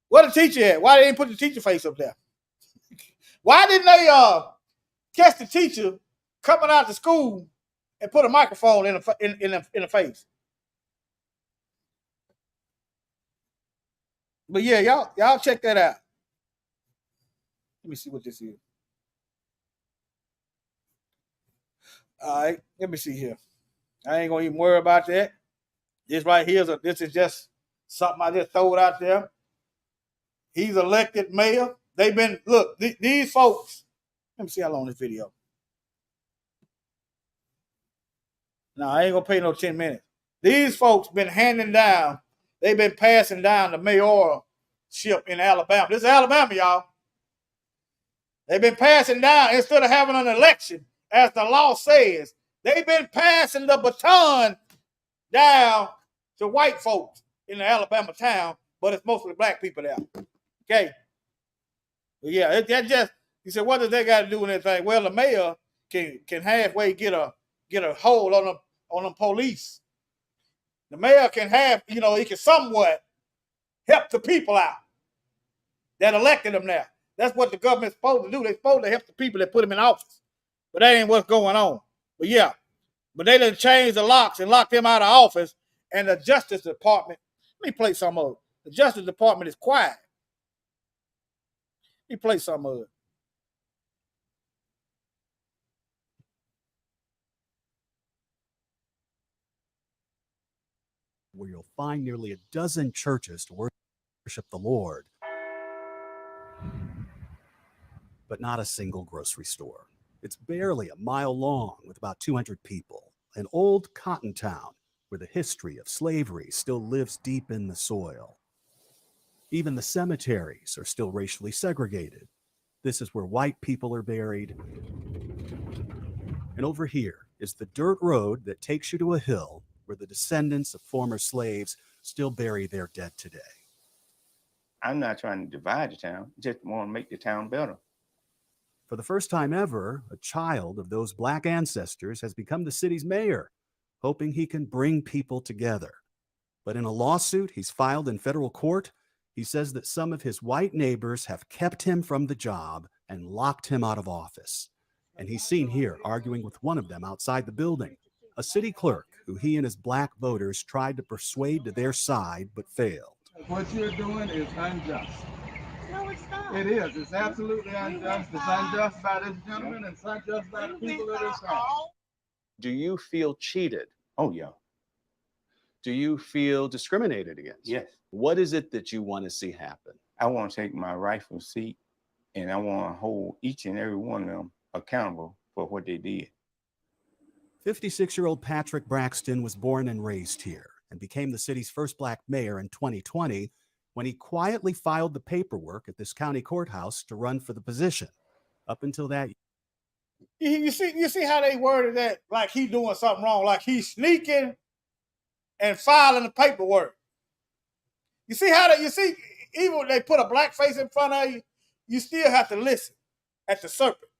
[SPEAKER 1] What a teacher at? Why they didn't put the teacher face up there? Why didn't they catch the teacher coming out of school and put a microphone in the face? But yeah, y'all check that out. Let me see what this is. All right, let me see here. I ain't gonna even worry about that. This right here this is just something I just throw it out there. He's elected mayor. They've been these folks. Let me see how long this video. No, I ain't gonna pay no 10 minutes. These folks been handing down. They've been passing down the mayorship in Alabama. This is Alabama, y'all. They've been passing down instead of having an election, as the law says. They've been passing the baton down to white folks in the Alabama town, but it's mostly black people there. Okay. But yeah, that just, you said, what does that got to do with anything? Well, the mayor can halfway get a hold on them police. The mayor can he can somewhat help the people out that elected them there. That's what the government's supposed to do. They're supposed to help the people that put them in office. But that ain't what's going on. But yeah, but they done changed the locks and locked him out of office. And the Justice Department, let me play some of it. The Justice Department is quiet. Let me play some of it.
[SPEAKER 10] Where you'll find nearly a dozen churches to worship the Lord, but not a single grocery store. It's barely a mile long with about 200 people. An old cotton town where the history of slavery still lives deep in the soil. Even the cemeteries are still racially segregated. This is where white people are buried. And over here is the dirt road that takes you to a hill where the descendants of former slaves still bury their dead today.
[SPEAKER 11] I'm not trying to divide the town, just want to make the town better.
[SPEAKER 10] For the first time ever, a child of those black ancestors has become the city's mayor, hoping he can bring people together. But in a lawsuit he's filed in federal court, he says that some of his white neighbors have kept him from the job and locked him out of office. And he's seen here arguing with one of them outside the building, a city clerk who he and his black voters tried to persuade to their side but failed.
[SPEAKER 12] What you're doing is unjust.
[SPEAKER 13] No, it's not.
[SPEAKER 12] It is. It's absolutely unjust. It's unjust by this gentleman and it's unjust by the people of this town.
[SPEAKER 10] Do you feel cheated?
[SPEAKER 11] Oh, yeah.
[SPEAKER 10] Do you feel discriminated against?
[SPEAKER 11] Yes.
[SPEAKER 10] What is it that you want to see happen?
[SPEAKER 11] I want to take my rightful seat and I want to hold each and every one of them accountable for what they did.
[SPEAKER 10] 56-year-old Patrick Braxton was born and raised here and became the city's first black mayor in 2020 when he quietly filed the paperwork at this county courthouse to run for the position. Up until that,
[SPEAKER 1] you see how they worded that, like he doing something wrong, like he's sneaking and filing the paperwork. You see even when they put a black face in front of you, you still have to listen at the serpent.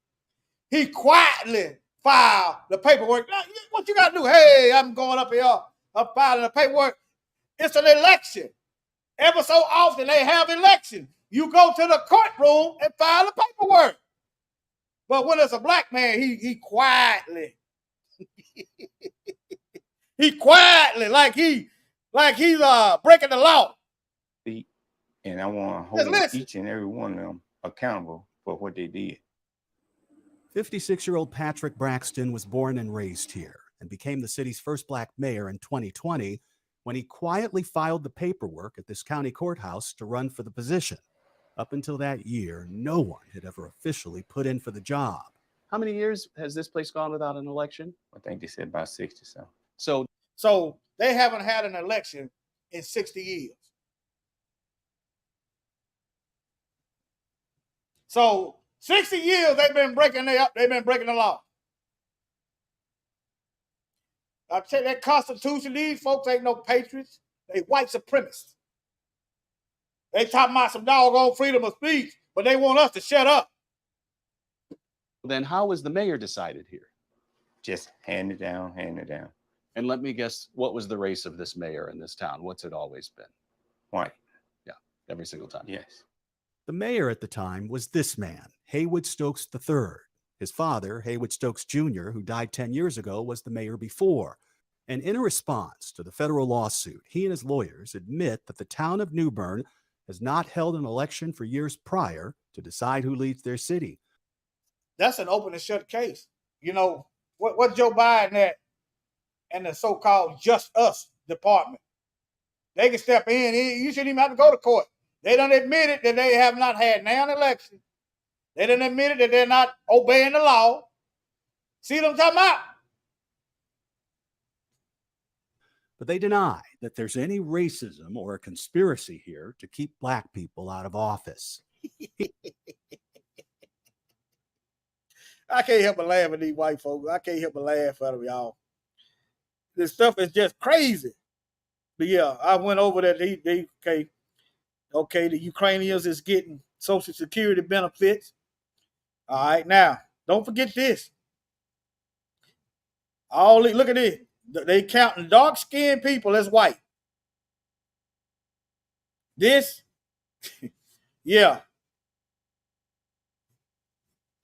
[SPEAKER 1] He quietly filed the paperwork. Now, what you got to do? Hey, I'm going up here. I'm filing the paperwork. It's an election. Ever so often they have elections. You go to the courtroom and file the paperwork. But when it's a black man, he quietly, he quietly, like he's breaking the law.
[SPEAKER 11] And I want to hold each and every one of them accountable for what they did.
[SPEAKER 10] 56-year-old Patrick Braxton was born and raised here and became the city's first black mayor in 2020 when he quietly filed the paperwork at this county courthouse to run for the position. Up until that year, no one had ever officially put in for the job. How many years has this place gone without an election?
[SPEAKER 11] I think they said about 60 so.
[SPEAKER 1] So they haven't had an election in 60 years. So 60 years they've been breaking the law. I tell you, that Constitution, these folks ain't no patriots. They white supremacists. They talking about some doggone freedom of speech, but they want us to shut up.
[SPEAKER 10] Then how was the mayor decided here?
[SPEAKER 11] Just hand it down.
[SPEAKER 10] And let me guess, what was the race of this mayor in this town? What's it always been?
[SPEAKER 11] White.
[SPEAKER 10] Yeah, every single time.
[SPEAKER 11] Yes.
[SPEAKER 10] The mayor at the time was this man, Haywood Stokes III. His father, Haywood Stokes Jr., who died 10 years ago, was the mayor before. And in a response to the federal lawsuit, he and his lawyers admit that the town of New Bern has not held an election for years prior to decide who leads their city.
[SPEAKER 1] That's an open and shut case. You know, what Joe Biden at and the so-called Just Us department, they can step in. You shouldn't even have to go to court. They done admitted that they have not had now an election. They done admitted that they're not obeying the law. See what I'm talking about?
[SPEAKER 10] But they deny that there's any racism or a conspiracy here to keep black people out of office.
[SPEAKER 1] I can't help but laugh at these white folks. I can't help but laugh at them, y'all. This stuff is just crazy. But yeah, I went over that. Okay, the Ukrainians is getting Social Security benefits. All right, now, don't forget this. Look at this. They counting dark-skinned people as white. This, yeah.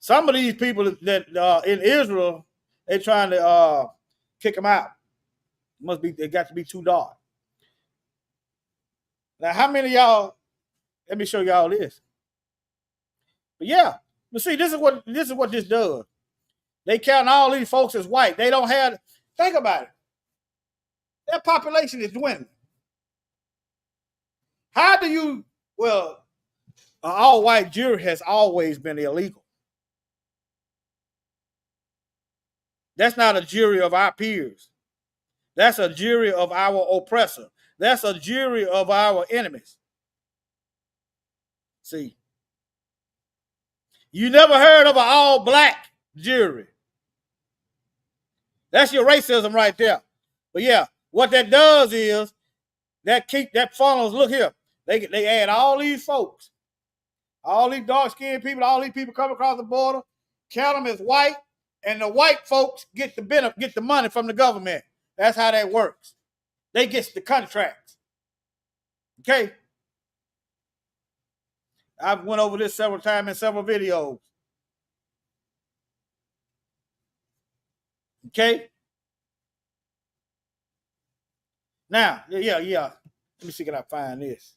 [SPEAKER 1] Some of these people that in Israel, they're trying to kick them out. They got to be too dark. Now, how many of y'all? Let me show y'all this. But yeah, but see, this is what this does. They count all these folks as white. They don't have. Think about it. Their population is dwindling. How do you? Well, an all-white jury has always been illegal. That's not a jury of our peers. That's a jury of our oppressor. That's a jury of our enemies. See, you never heard of an all-black jury. That's your racism right there. But yeah, what that does is that funnels. Look here, they add all these folks, all these dark-skinned people, all these people come across the border, count them as white, and the white folks get the money from the government. That's how that works. They get the contracts. Okay. I've went over this several times in several videos. Okay. Now, yeah. Let me see, can I find this?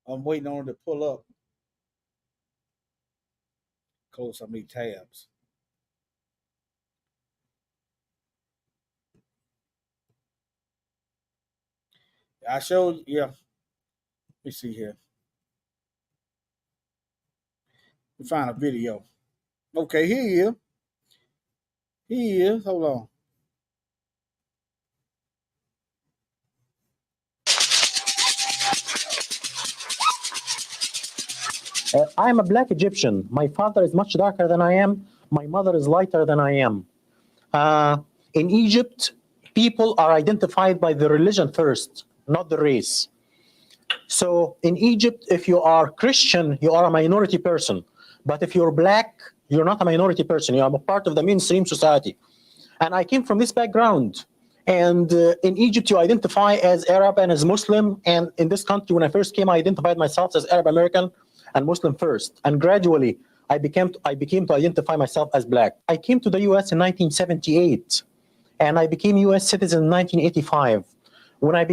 [SPEAKER 1] I'm waiting on it to pull up. Close some of these tabs. I showed, yeah. Let me see here. We find a video. Okay, here he is. He is. Hold on.
[SPEAKER 14] I'm a black Egyptian. My father is much darker than I am. My mother is lighter than I am. In Egypt, people are identified by the religion first, not the race. So in Egypt, if you are Christian, you are a minority person. But if you're black, you're not a minority person. You are a part of the mainstream society. And I came from this background. And in Egypt, you identify as Arab and as Muslim. And in this country, when I first came, I identified myself as Arab American and Muslim first. And gradually, I became to identify myself as black. I came to the US in 1978. and I became U.S. citizen in 1985. When I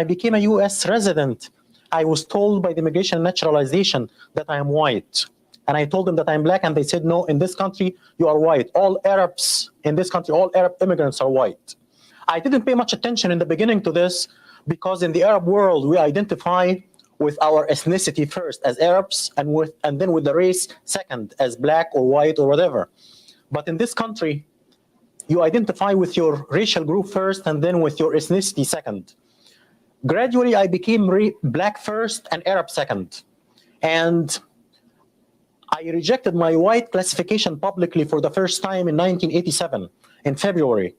[SPEAKER 14] became a U.S. resident, I was told by the Immigration and Naturalization that I am white. And I told them that I'm black, and they said, no, in this country, you are white. All Arabs in this country, all Arab immigrants are white. I didn't pay much attention in the beginning to this because in the Arab world, we identify with our ethnicity first as Arabs and then with the race second as black or white or whatever. But in this country, you identify with your racial group first and then with your ethnicity second. Gradually, I became black first and Arab second. And I rejected my white classification publicly for the first time in 1987, in February,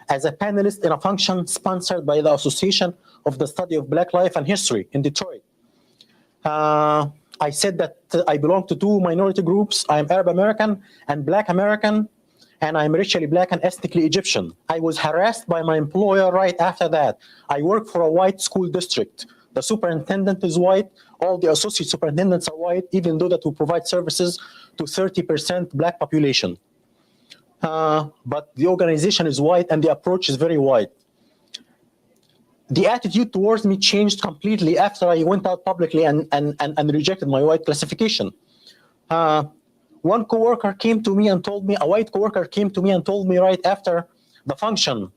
[SPEAKER 14] as a panelist in a function sponsored by the Association of the Study of Black Life and History in Detroit. I said that I belong to two minority groups. I am Arab American and Black American, and I'm racially Black and ethnically Egyptian. I was harassed by my employer right after that. I work for a white school district. The superintendent is white. All the associate superintendents are white, even though that we provide services to 30% Black population. But the organization is white and the approach is very white. The attitude towards me changed completely after I went out publicly and rejected my white classification. One coworker came to me and told me, a white coworker came to me and told me right after the function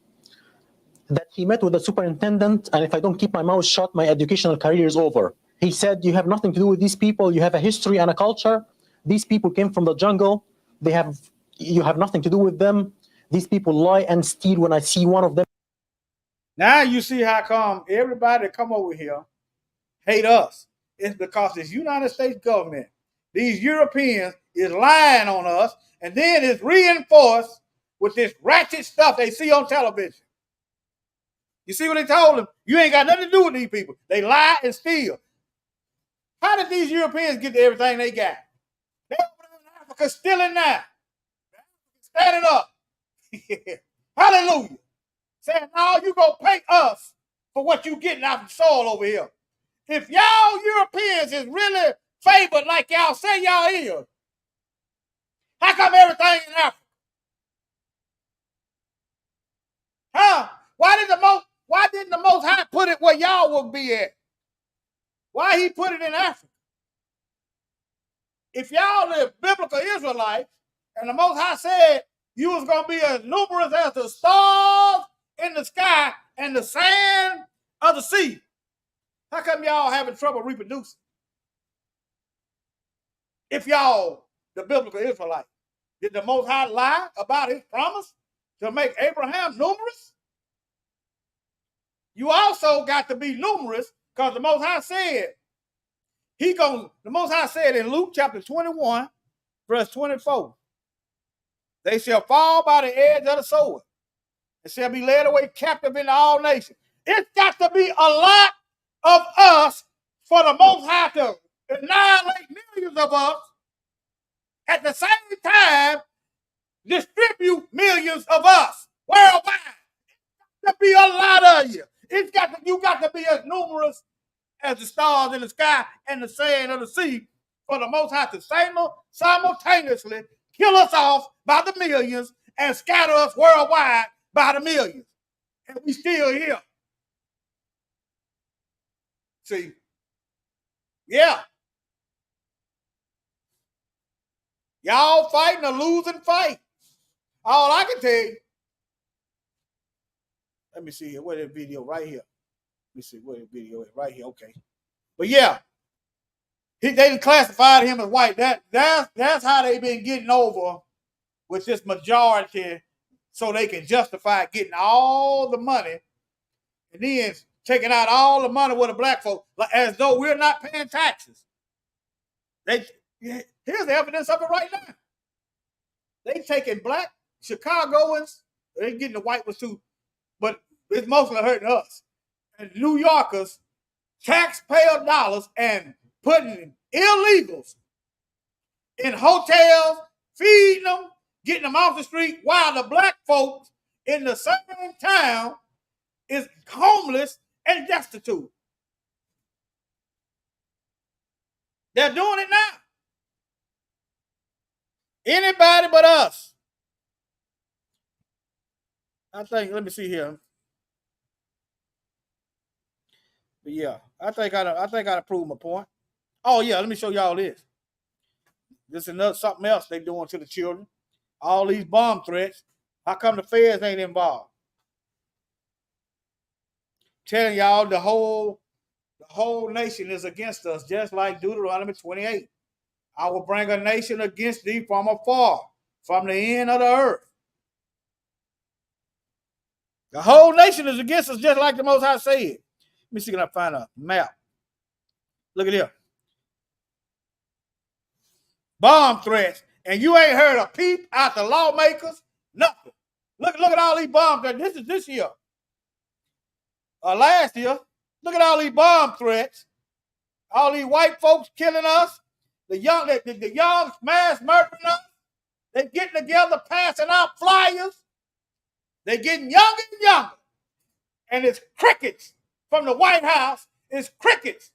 [SPEAKER 14] that he met with the superintendent, and if I don't keep my mouth shut, my educational career is over. He said, you have nothing to do with these people. You have a history and a culture. These people came from the jungle. You have nothing to do with them. These people lie and steal. When I see one of them.
[SPEAKER 1] Now you see how come everybody that come over here hate us. It's because this United States government, these Europeans is lying on us, and then it's reinforced with this ratchet stuff they see on television. You see what they told them? You ain't got nothing to do with these people. They lie and steal. How did these Europeans get to everything they got? They over there in Africa stealing now. Standing up. Hallelujah. Saying, no, you gonna pay us for what you getting out of the soil over here. If y'all Europeans is really favored like y'all say y'all is, how come everything in Africa? Huh? Why didn't the Most High put it where y'all would be at? Why he put it in Africa? If y'all live biblical Israelites, and the Most High said you was gonna be as numerous as the stars in the sky and the sand of the sea, how come y'all having trouble reproducing? If y'all the biblical Israelites, did the Most High lie about his promise to make Abraham numerous? You also got to be numerous because the Most High said the Most High said in Luke chapter 21, verse 24, they shall fall by the edge of the sword and shall be led away captive into all nations. It's got to be a lot of us for the Most High to annihilate millions of us at the same time distribute millions of us worldwide. There be a lot of you. You got to be as numerous as the stars in the sky and the sand of the sea for the Most High to simultaneously kill us off by the millions and scatter us worldwide by the millions. And we still here. See? Yeah. Y'all fighting a losing fight. All I can tell you. Let me see here. Where's that video? Right here. Let me see where the video is. Right here. Okay. But yeah. They classified him as white. That's how they been getting over with this majority so they can justify getting all the money and then taking out all the money with the black folks as though we're not paying taxes. Here's the evidence of it right now. They taking black Chicagoans, they getting the white ones too, but it's mostly hurting us. And New Yorkers, taxpayer dollars, and putting illegals in hotels, feeding them, getting them off the street, while the black folks in the same town is homeless and destitute. They're doing it now. Anybody but us. let me see here. But yeah, I think I proved my point. Oh yeah, let me show y'all this. This is another something else they doing to the children. All these bomb threats. How come the feds ain't involved? Telling y'all the whole nation is against us, just like Deuteronomy 28. I will bring a nation against thee from afar, from the end of the earth. The whole nation is against us, just like the Most High said. Let me see if I can find a map. Look at here. Bomb threats. And you ain't heard a peep out the lawmakers. Nothing. Look at all these bomb threats. This is this year. Last year. Look at all these bomb threats. All these white folks killing us. The young mass murdering us. They getting together, passing out flyers. They getting younger and younger. And it's crickets from the White House. It's crickets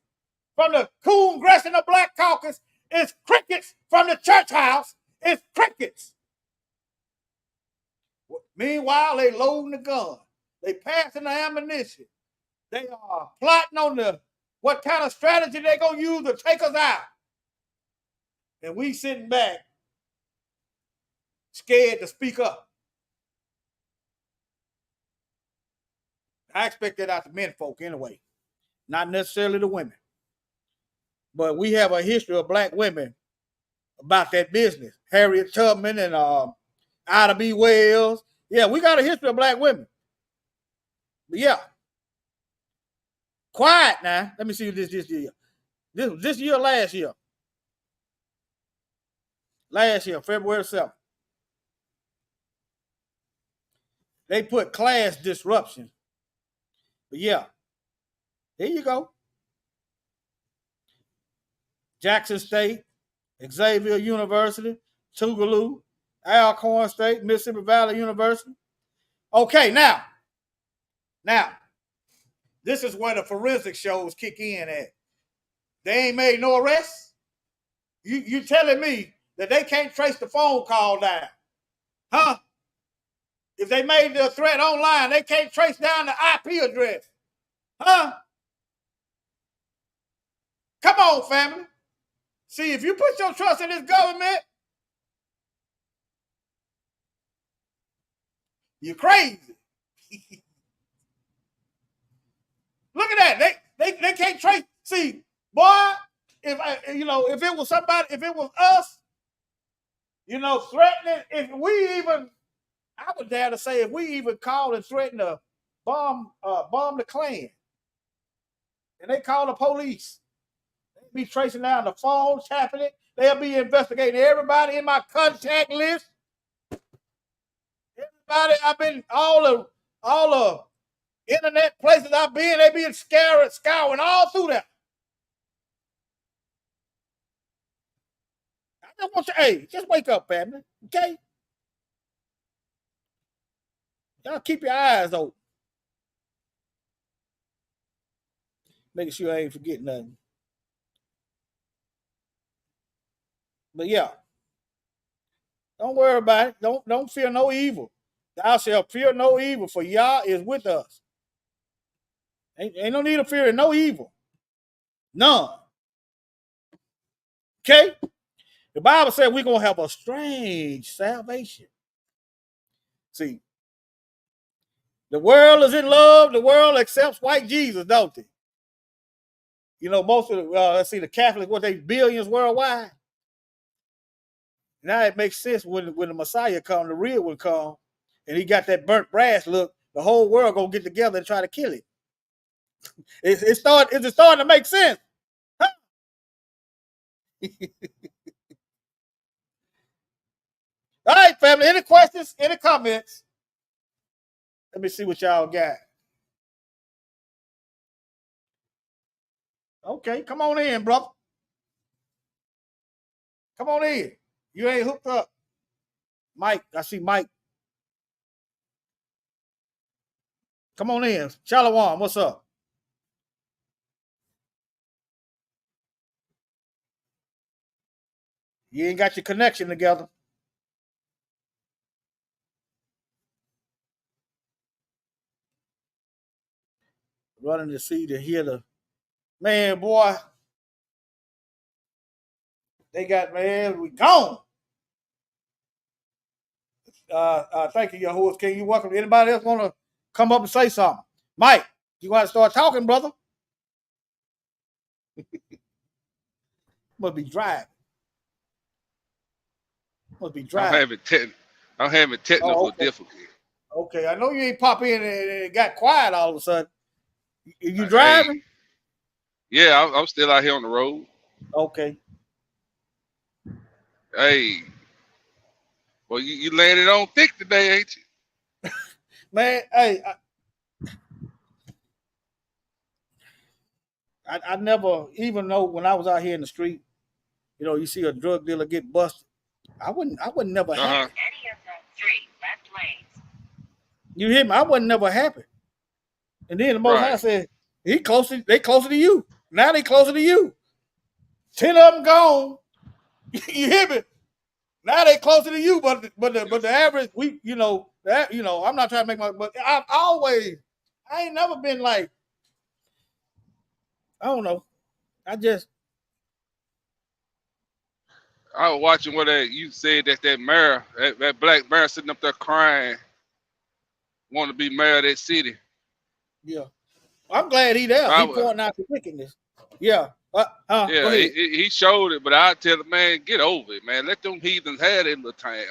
[SPEAKER 1] from the Congress and the Black Caucus. It's crickets from the church house. It's crickets. Meanwhile, they loading the gun. They passing the ammunition. They are plotting on what kind of strategy they're going to use to take us out. And we sitting back, scared to speak up. I expect that out of men folk anyway, not necessarily the women. But we have a history of black women about that business. Harriet Tubman and Ida B. Wells. Yeah, we got a history of black women. But yeah. Quiet now. Let me see this year. This year, last year. Last year, February 7th. They put class disruption. But yeah. Here you go. Jackson State, Xavier University, Tougaloo, Alcorn State, Mississippi Valley University. Okay, now, this is where the forensic shows kick in at. They ain't made no arrests. You telling me that they can't trace the phone call down? Huh? If they made the threat online, they can't trace down the IP address. Huh? Come on, family. See, if you put your trust in this government, you're crazy. Look at that. They can't trace. See, boy, if it was somebody, if it was us, threatening, if we even, I would dare to say, if we even called and threatened to bomb the Klan, and they call the police, they'd be tracing down the phone, tapping it. They'll be investigating everybody in my contact list. Everybody, I've been all the internet places I've been, they being scouring all through that. I just want you, just wake up, family, okay? Y'all keep your eyes open. Making sure I ain't forgetting nothing. But yeah, don't worry about it. Don't fear no evil. Thou shalt fear no evil, for Yah is with us. Ain't no need of fearing no evil. None. Okay? The Bible said we're going to have a strange salvation. See, the world is in love. The world accepts white Jesus, don't they? Most of the Catholics, they billions worldwide. Now it makes sense when the Messiah come, the real one come, and he got that burnt brass look, the whole world gonna get together and try to kill him. It's starting to make sense. Huh? All right, family. Any questions? Any comments? Let me see what y'all got. Okay, come on in, brother. Come on in. You ain't hooked up. Mike, I see Mike. Come on in. Shalom, what's up? You ain't got your connection together. running to see to hear the man, boy. They got man, we gone. Thank you, your host. King. You welcome. Anybody else want to come up and say something? Mike, you want to start talking, brother? Must be driving. Must be driving.
[SPEAKER 15] I'm having technical difficulty.
[SPEAKER 1] Okay, I know you ain't pop in and it got quiet all of a sudden. You driving?
[SPEAKER 15] Hey. Yeah, I'm still out here on the road.
[SPEAKER 1] Okay.
[SPEAKER 15] Hey, well, you landed on thick today, ain't you?
[SPEAKER 1] Man, hey, I never even know when I was out here in the street, you know, you see a drug dealer get busted. I wouldn't never happen. You hear me? I wasn't never happy. And then the Most High said, they closer to you. Now they closer to you. 10 of them gone. You hear me? Now they closer to you, but the average, I'm not trying to make but I ain't never been like, I don't know. I was
[SPEAKER 15] watching what you said that mayor, that black mayor sitting up there crying, want to be mayor of that city.
[SPEAKER 1] Yeah. I'm glad he there. He pointing out the wickedness. Yeah.
[SPEAKER 15] Yeah, he showed it, but I tell the man, get over it, man. Let them heathens have their little town.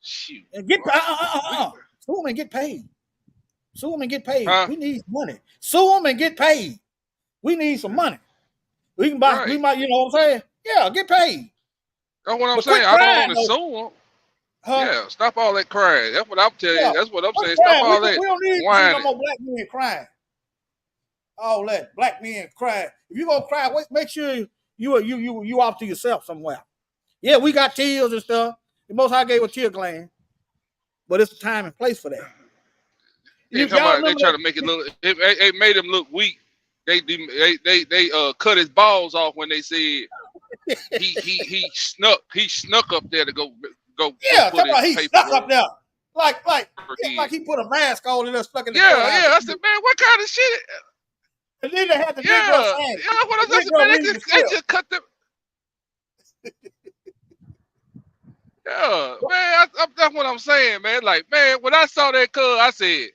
[SPEAKER 15] Shoot.
[SPEAKER 1] And sue them and get paid. Sue them and get paid.
[SPEAKER 15] Huh?
[SPEAKER 1] We need money. Sue them and get paid. We need some money. We can buy. We might. You know what I'm saying? Yeah, get paid.
[SPEAKER 15] That's what I'm saying. I don't want to sue them. Yeah, stop all that crying. That's what I'm telling you. That's what I'm saying. Stop all that.
[SPEAKER 1] We don't need to see no more black men crying. All that black men crying. If you gonna cry, make sure you off to yourself somewhere. Yeah, we got tears and stuff. The Most High gave a tear gland, but it's a time and place for that.
[SPEAKER 15] They try to make it look. It made him look weak. They cut his balls off when they said he snuck up there to go.
[SPEAKER 1] Yeah, come on, he snuck up there like he put a mask on and stuck in the
[SPEAKER 15] I said, man, what kind of shit?
[SPEAKER 1] And then they had the
[SPEAKER 15] what I said, man, they just cut them. Yeah, man, that's what I'm saying, man. Like, man, when I saw that I said,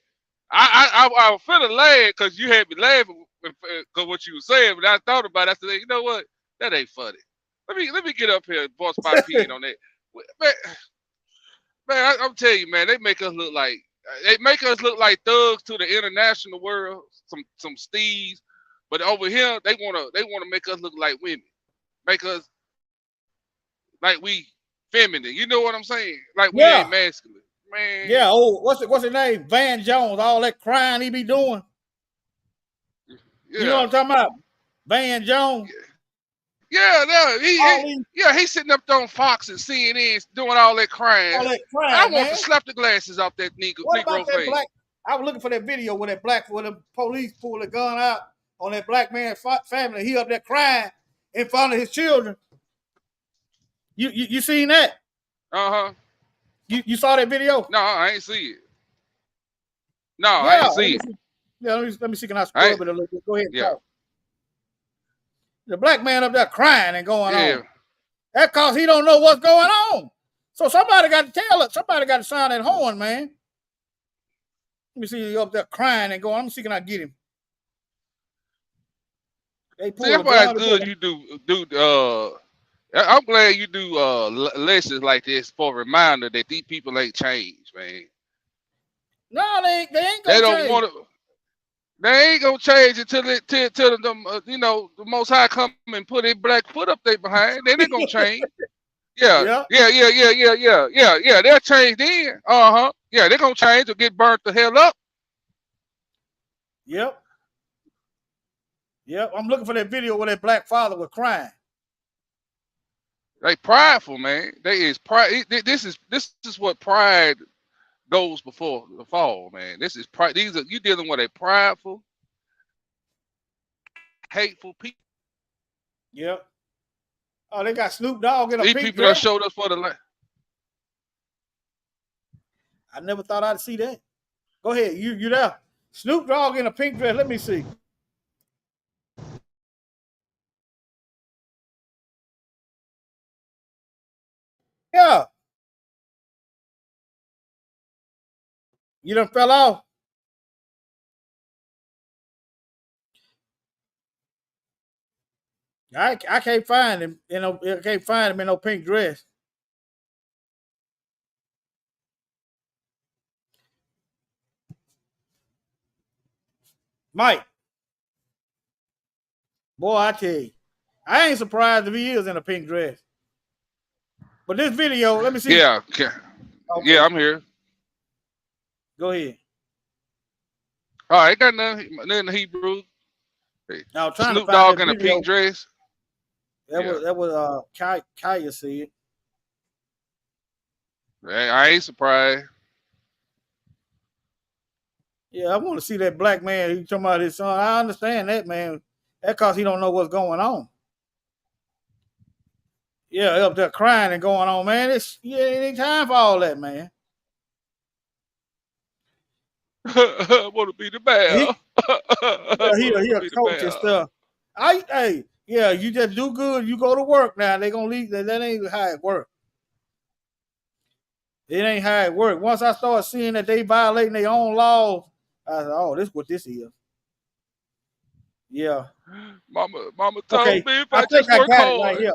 [SPEAKER 15] I was finna laugh because you had me laughing because what you were saying, but I thought about it. I said, you know what? That ain't funny. Let me get up here and boss my opinion on that. Man, I'm telling you, man, they make us look like thugs to the international world, some steeds, but over here they wanna make us look like women, make us like we feminine. You know what I'm saying? Like we ain't masculine, man.
[SPEAKER 1] Yeah. Oh, what's his name? Van Jones. All that crying he be doing. Yeah. You know what I'm talking about? Van Jones.
[SPEAKER 15] He's sitting up there on Fox and CNN doing all that crying. I want to slap the glasses off that Negro face.
[SPEAKER 1] I was looking for that video where the police pulled a gun out on that black man's family. He up there crying in front of his children. You seen that? You saw that video?
[SPEAKER 15] No, I ain't see it. No, I ain't see it.
[SPEAKER 1] Let me see. Can I scroll up it a little bit? Go ahead and talk. The black man up there crying and going on. That's because he don't know what's going on. So somebody got to tell it. Somebody got to sound that horn, man. Let me see you up there crying and going. Let me see can I get him.
[SPEAKER 15] That's why it's good you do. I'm glad you do lessons like this for a reminder that these people ain't changed, man.
[SPEAKER 1] No, they ain't gonna change.
[SPEAKER 15] They don't want to. They ain't gonna change until the Most High come and put a black foot up there behind. Then they gonna change. Yeah. They'll change then. Yeah, they're gonna change or get burnt the hell up.
[SPEAKER 1] Yep. I'm looking for that video where that black father was crying.
[SPEAKER 15] They prideful, man. They is pride. This is what pride goes before the fall, man. This is pride. You dealing with a prideful, hateful people.
[SPEAKER 1] Yep. Oh, they got Snoop Dogg in a
[SPEAKER 15] pink
[SPEAKER 1] dress.
[SPEAKER 15] These people that showed us for the land.
[SPEAKER 1] I never thought I'd see that. Go ahead. You there? Snoop Dogg in a pink dress. Let me see. Yeah. You done fell off. I can't find him. I can't find him in no pink dress. Mike. Boy, I tell you. I ain't surprised if he is in a pink dress. But this video, let me see.
[SPEAKER 15] Yeah,
[SPEAKER 1] Okay.
[SPEAKER 15] yeah, I'm here.
[SPEAKER 1] Go ahead.
[SPEAKER 15] All right, got nothing Hebrew. Hey,
[SPEAKER 1] Now I'm trying to
[SPEAKER 15] Snoop
[SPEAKER 1] find
[SPEAKER 15] Dogg
[SPEAKER 1] that
[SPEAKER 15] in a
[SPEAKER 1] video.
[SPEAKER 15] pink dress.
[SPEAKER 1] That was Kaya said.
[SPEAKER 15] I ain't surprised.
[SPEAKER 1] Yeah, I want to see that black man. He talking about his son. I understand that, man. That cause he don't know what's going on. Yeah, up there crying and going on, man. It ain't time for all that, man.
[SPEAKER 15] I want to be the bear.
[SPEAKER 1] He a coach and stuff. You just do good. You go to work now. They gonna leave. That ain't how it work. It ain't how it work. Once I start seeing that they violating their own laws, I said, "Oh, this what this is." Yeah.
[SPEAKER 15] Mama told
[SPEAKER 1] Okay.
[SPEAKER 15] me if
[SPEAKER 1] I
[SPEAKER 15] I
[SPEAKER 1] think
[SPEAKER 15] just
[SPEAKER 1] I
[SPEAKER 15] work
[SPEAKER 1] got it right
[SPEAKER 15] hard.
[SPEAKER 1] here.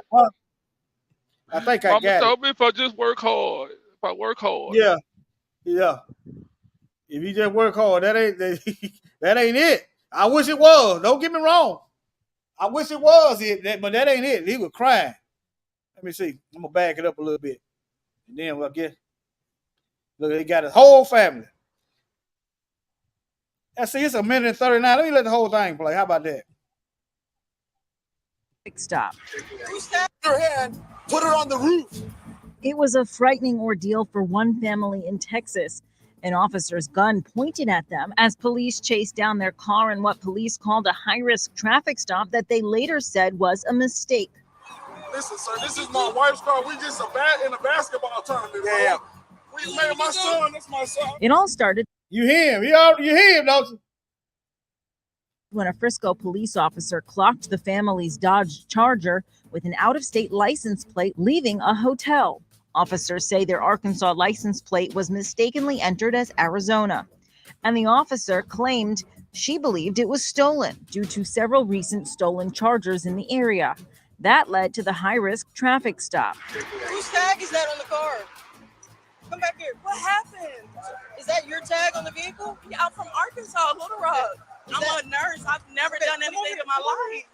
[SPEAKER 1] I think I
[SPEAKER 15] Mama
[SPEAKER 1] got it.
[SPEAKER 15] told me if I just work hard. If I work hard.
[SPEAKER 1] Yeah. Yeah. If you just work hard, that ain't that ain't it. I wish it was. Don't get me wrong. I wish it was it, but that ain't it. He was crying. Let me see. I'm gonna back it up a little bit, and then we'll get. Look, he got his whole family. See, it's 1:39. Let me let the whole thing play. How about that?
[SPEAKER 16] Stop.
[SPEAKER 7] Your hand, put it on the roof.
[SPEAKER 16] It was a frightening ordeal for one family in Texas. An officer's gun pointed at them as police chased down their car in what police called a high-risk traffic stop that they later said was a mistake.
[SPEAKER 7] Listen, sir, this is my wife's car. We just in a basketball tournament.
[SPEAKER 1] Yeah.
[SPEAKER 7] We made my son. That's my son.
[SPEAKER 16] It all started.
[SPEAKER 1] You hear him? You hear him, don't you?
[SPEAKER 16] When a Frisco police officer clocked the family's Dodge Charger with an out-of-state license plate leaving a hotel. Officers say their Arkansas license plate was mistakenly entered as Arizona, and the officer claimed she believed it was stolen due to several recent stolen Chargers in the area. That led to the high-risk traffic stop.
[SPEAKER 13] Whose tag is that on the car? Come back here. What happened? Is that your tag on the vehicle?
[SPEAKER 17] Yeah, I'm from Arkansas, Little Rock. I'm a nurse. I've never done anything in my life.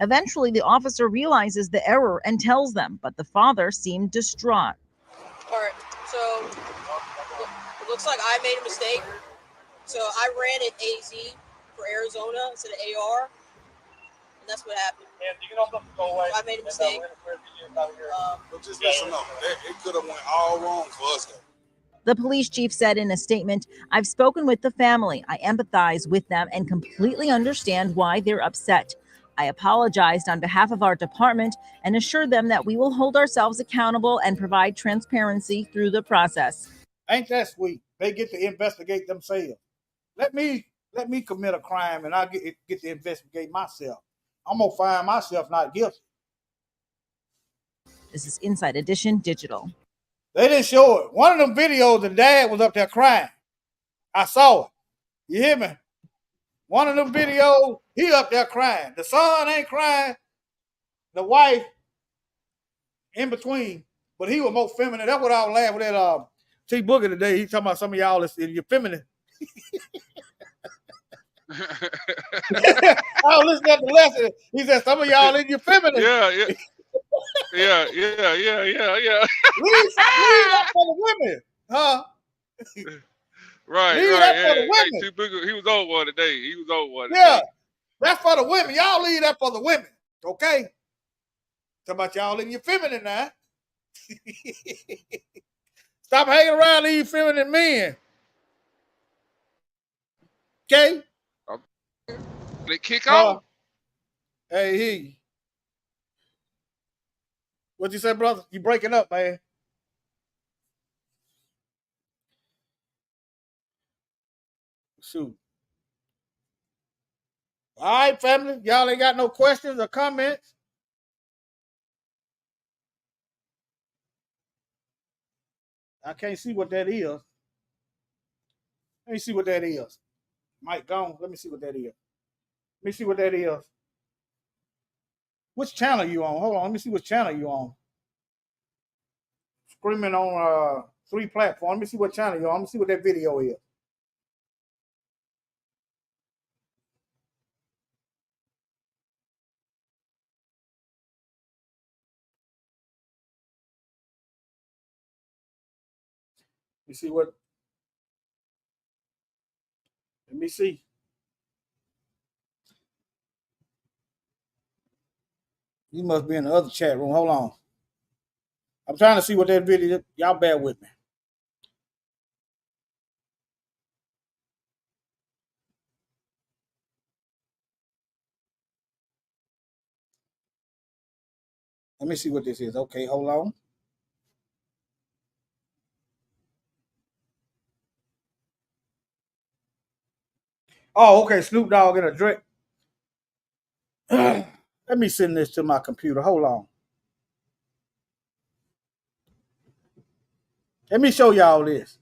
[SPEAKER 16] Eventually, the officer realizes the error and tells them, but the father seemed distraught.
[SPEAKER 13] All right, so it looks like I made a mistake. So I ran it AZ for Arizona instead of AR, and that's what happened. I made a mistake.
[SPEAKER 7] But just listen up. It could have went all wrong for us, though.
[SPEAKER 16] The police chief said in a statement, "I've spoken with the family. I empathize with them and completely understand why they're upset. I apologized on behalf of our department and assured them that we will hold ourselves accountable and provide transparency through the process."
[SPEAKER 1] Ain't that sweet? They get to investigate themselves. Let me commit a crime and I get to investigate myself. I'm gonna find myself not guilty.
[SPEAKER 16] This is Inside Edition Digital.
[SPEAKER 1] They didn't show it. One of them videos, the dad was up there crying. I saw it. You hear me? One of them videos, he up there crying. The son ain't crying. The wife in between, but he was more feminine. That's what I was laughing at. T Booger today. He talking about some of y'all is you're feminine. I was listening to the lesson. He said some of y'all in your feminine.
[SPEAKER 15] Yeah.
[SPEAKER 1] Leave that for the women, huh?
[SPEAKER 15] Right.
[SPEAKER 1] Leave that for the women.
[SPEAKER 15] Hey, T-Booger, he was on one today.
[SPEAKER 1] Yeah, that's for the women. Y'all leave that for the women, okay? Talk about y'all in your feminine now. Stop hanging around these feminine men. Okay?
[SPEAKER 15] They kick off.
[SPEAKER 1] Hey, he. What you say, brother? You breaking up, man. Shoot. All right, family. Y'all ain't got no questions or comments? I can't see what that is. Let me see what that is. Mike gone. Let me see what that is. Let me see what that is. Which channel you on? Hold on. Let me see which channel you on. Screaming on 3 platforms. Let me see what channel you on. Let me see what that video is. Let me see what. Let me see. You must be in the other chat room. Hold on. I'm trying to see what that video is. Y'all bear with me. Let me see what this is. Okay, hold on. Oh, okay. Snoop Dogg in a dress. Let me send this to my computer. Hold on. Let me show y'all this.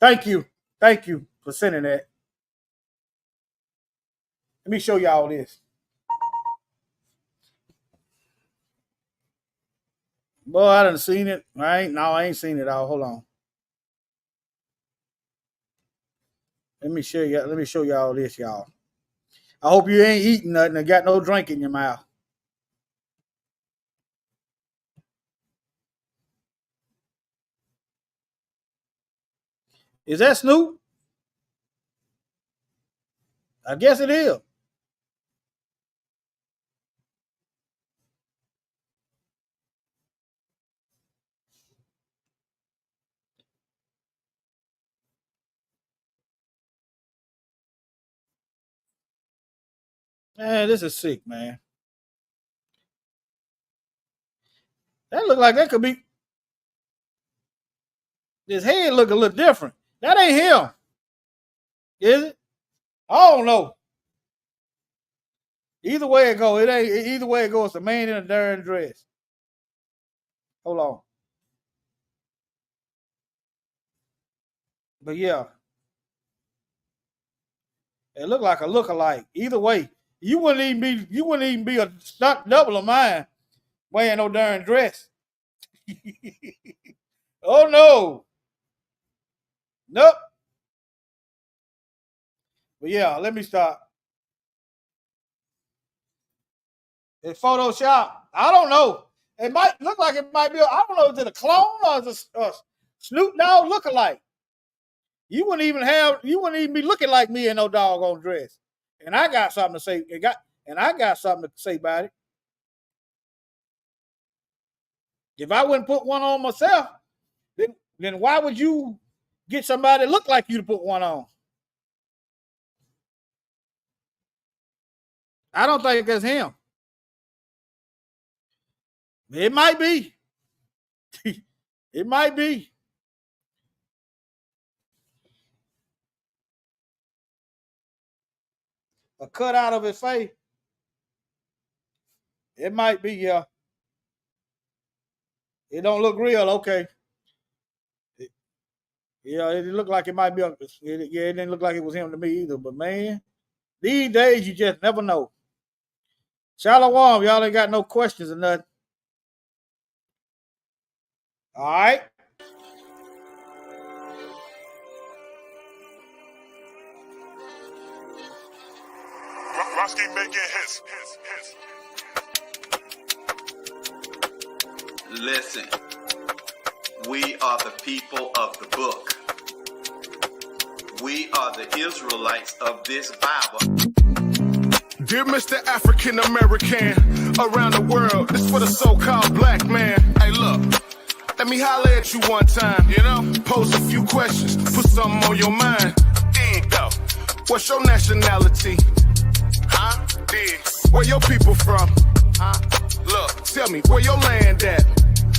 [SPEAKER 1] Thank you. Thank you for sending that. Let me show y'all this. Boy, I done seen it. I ain't seen it all. Hold on. Let me show y'all this, y'all. I hope you ain't eating nothing and got no drink in your mouth. Is that Snoop? I guess it is. Man, this is sick, man. That look like that could be. His head look a little different. That ain't him. Is it? I don't know. Either way it go, it ain't. Either way it goes, it's a man in a darn dress. Hold on. But yeah, it looked like a lookalike. Either way, you wouldn't even be a stunt double of mine wearing no darn dress. Oh no. Nope. But yeah, let me stop. It's Photoshop. I don't know. It might look like it might be. I don't know. Is it a clone or is it a Snoop Dogg lookalike? You wouldn't even be looking like me in no doggone dress. And I got something to say. I got something to say about it. If I wouldn't put one on myself, then why would you get somebody that look like you to put one on? I don't think that's him. It might be. It might be. A cut out of his face. It might be, yeah. It don't look real, okay. Yeah, it looked like it might be. It didn't look like it was him to me either. But man, these days you just never know. Shalom, y'all ain't got no questions or nothing. All right.
[SPEAKER 3] Roski making hits.
[SPEAKER 18] Listen, we are the people of the book. We are the Israelites of this Bible.
[SPEAKER 3] Dear Mr. African American around the world, this for the so-called black man. Hey, look, let me holler at you one time, pose a few questions, put something on your mind. Go. What's your nationality? Huh? Dig. Where your people from? Huh? Look, tell me, where your land at?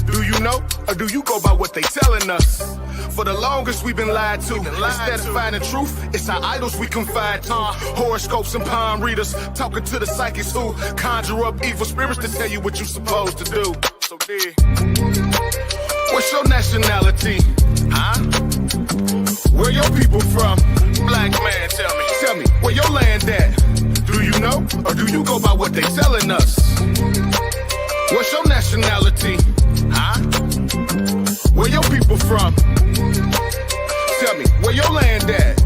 [SPEAKER 3] Do you know, or do you go by what they telling us? For the longest we've been lied to. Instead of finding truth, it's our idols we confide to. Horoscopes and palm readers, talking to the psychics who conjure up evil spirits to tell you what you're supposed to do. So dear, what's your nationality? Huh? Where your people from? Black man, tell me, where your land at? Do you know, or do you go by what they telling us? What's your nationality? Huh? Where your people from? Tell me, where your land at?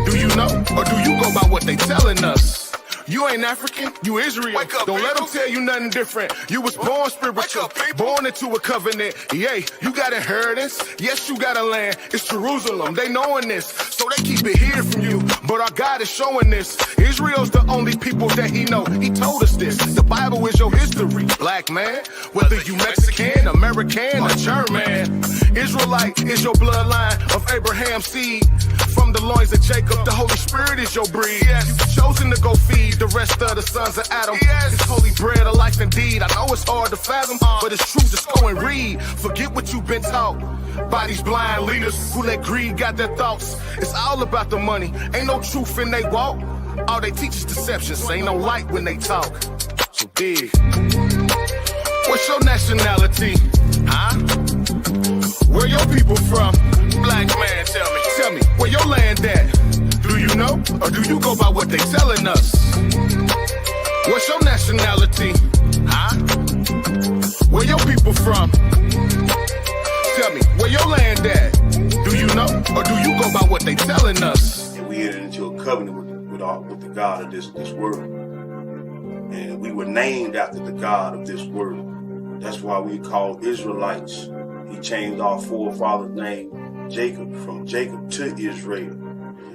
[SPEAKER 3] Do you know, or do you go by what they telling us? You ain't African, you Israel. Wake up, don't let them tell you nothing different. You was born spiritual, born into a covenant. Yay, you got inheritance. Yes, you got a land. It's Jerusalem. They knowing this, so they keep it hidden from you. But our God is showing this. Israel's the only people that he know. He told us this. The Bible is your history, black man. Whether you Mexican, American, or German, Israelite is your bloodline of Abraham's seed. From the loins of Jacob, the Holy Spirit is your breed. You've chosen to go feed the rest of the sons of Adam. It's holy bread of life indeed. I know it's hard to fathom, but it's true. Just go and read. Forget what you've been taught by these blind leaders who let greed got their thoughts. It's all about the money. Ain't no truth in they walk. All they teach is deceptions. Ain't no light when they talk. So dig. What's your nationality? Huh? Where your people from? Black man, tell me, where your land at? Do you know, or do you go by what they telling us? What's your nationality? Huh? Where your people from? Tell me, where your land at? Do you know, or do you go by what they telling us?
[SPEAKER 19] And we entered into a covenant with the God of this world. And we were named after the God of this world. That's why we called Israelites. He changed our forefather's name, Jacob, from Jacob to Israel.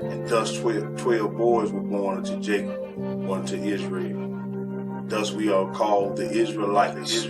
[SPEAKER 19] And thus 12 boys were born unto Jacob, unto Israel. Thus we are called the Israelites.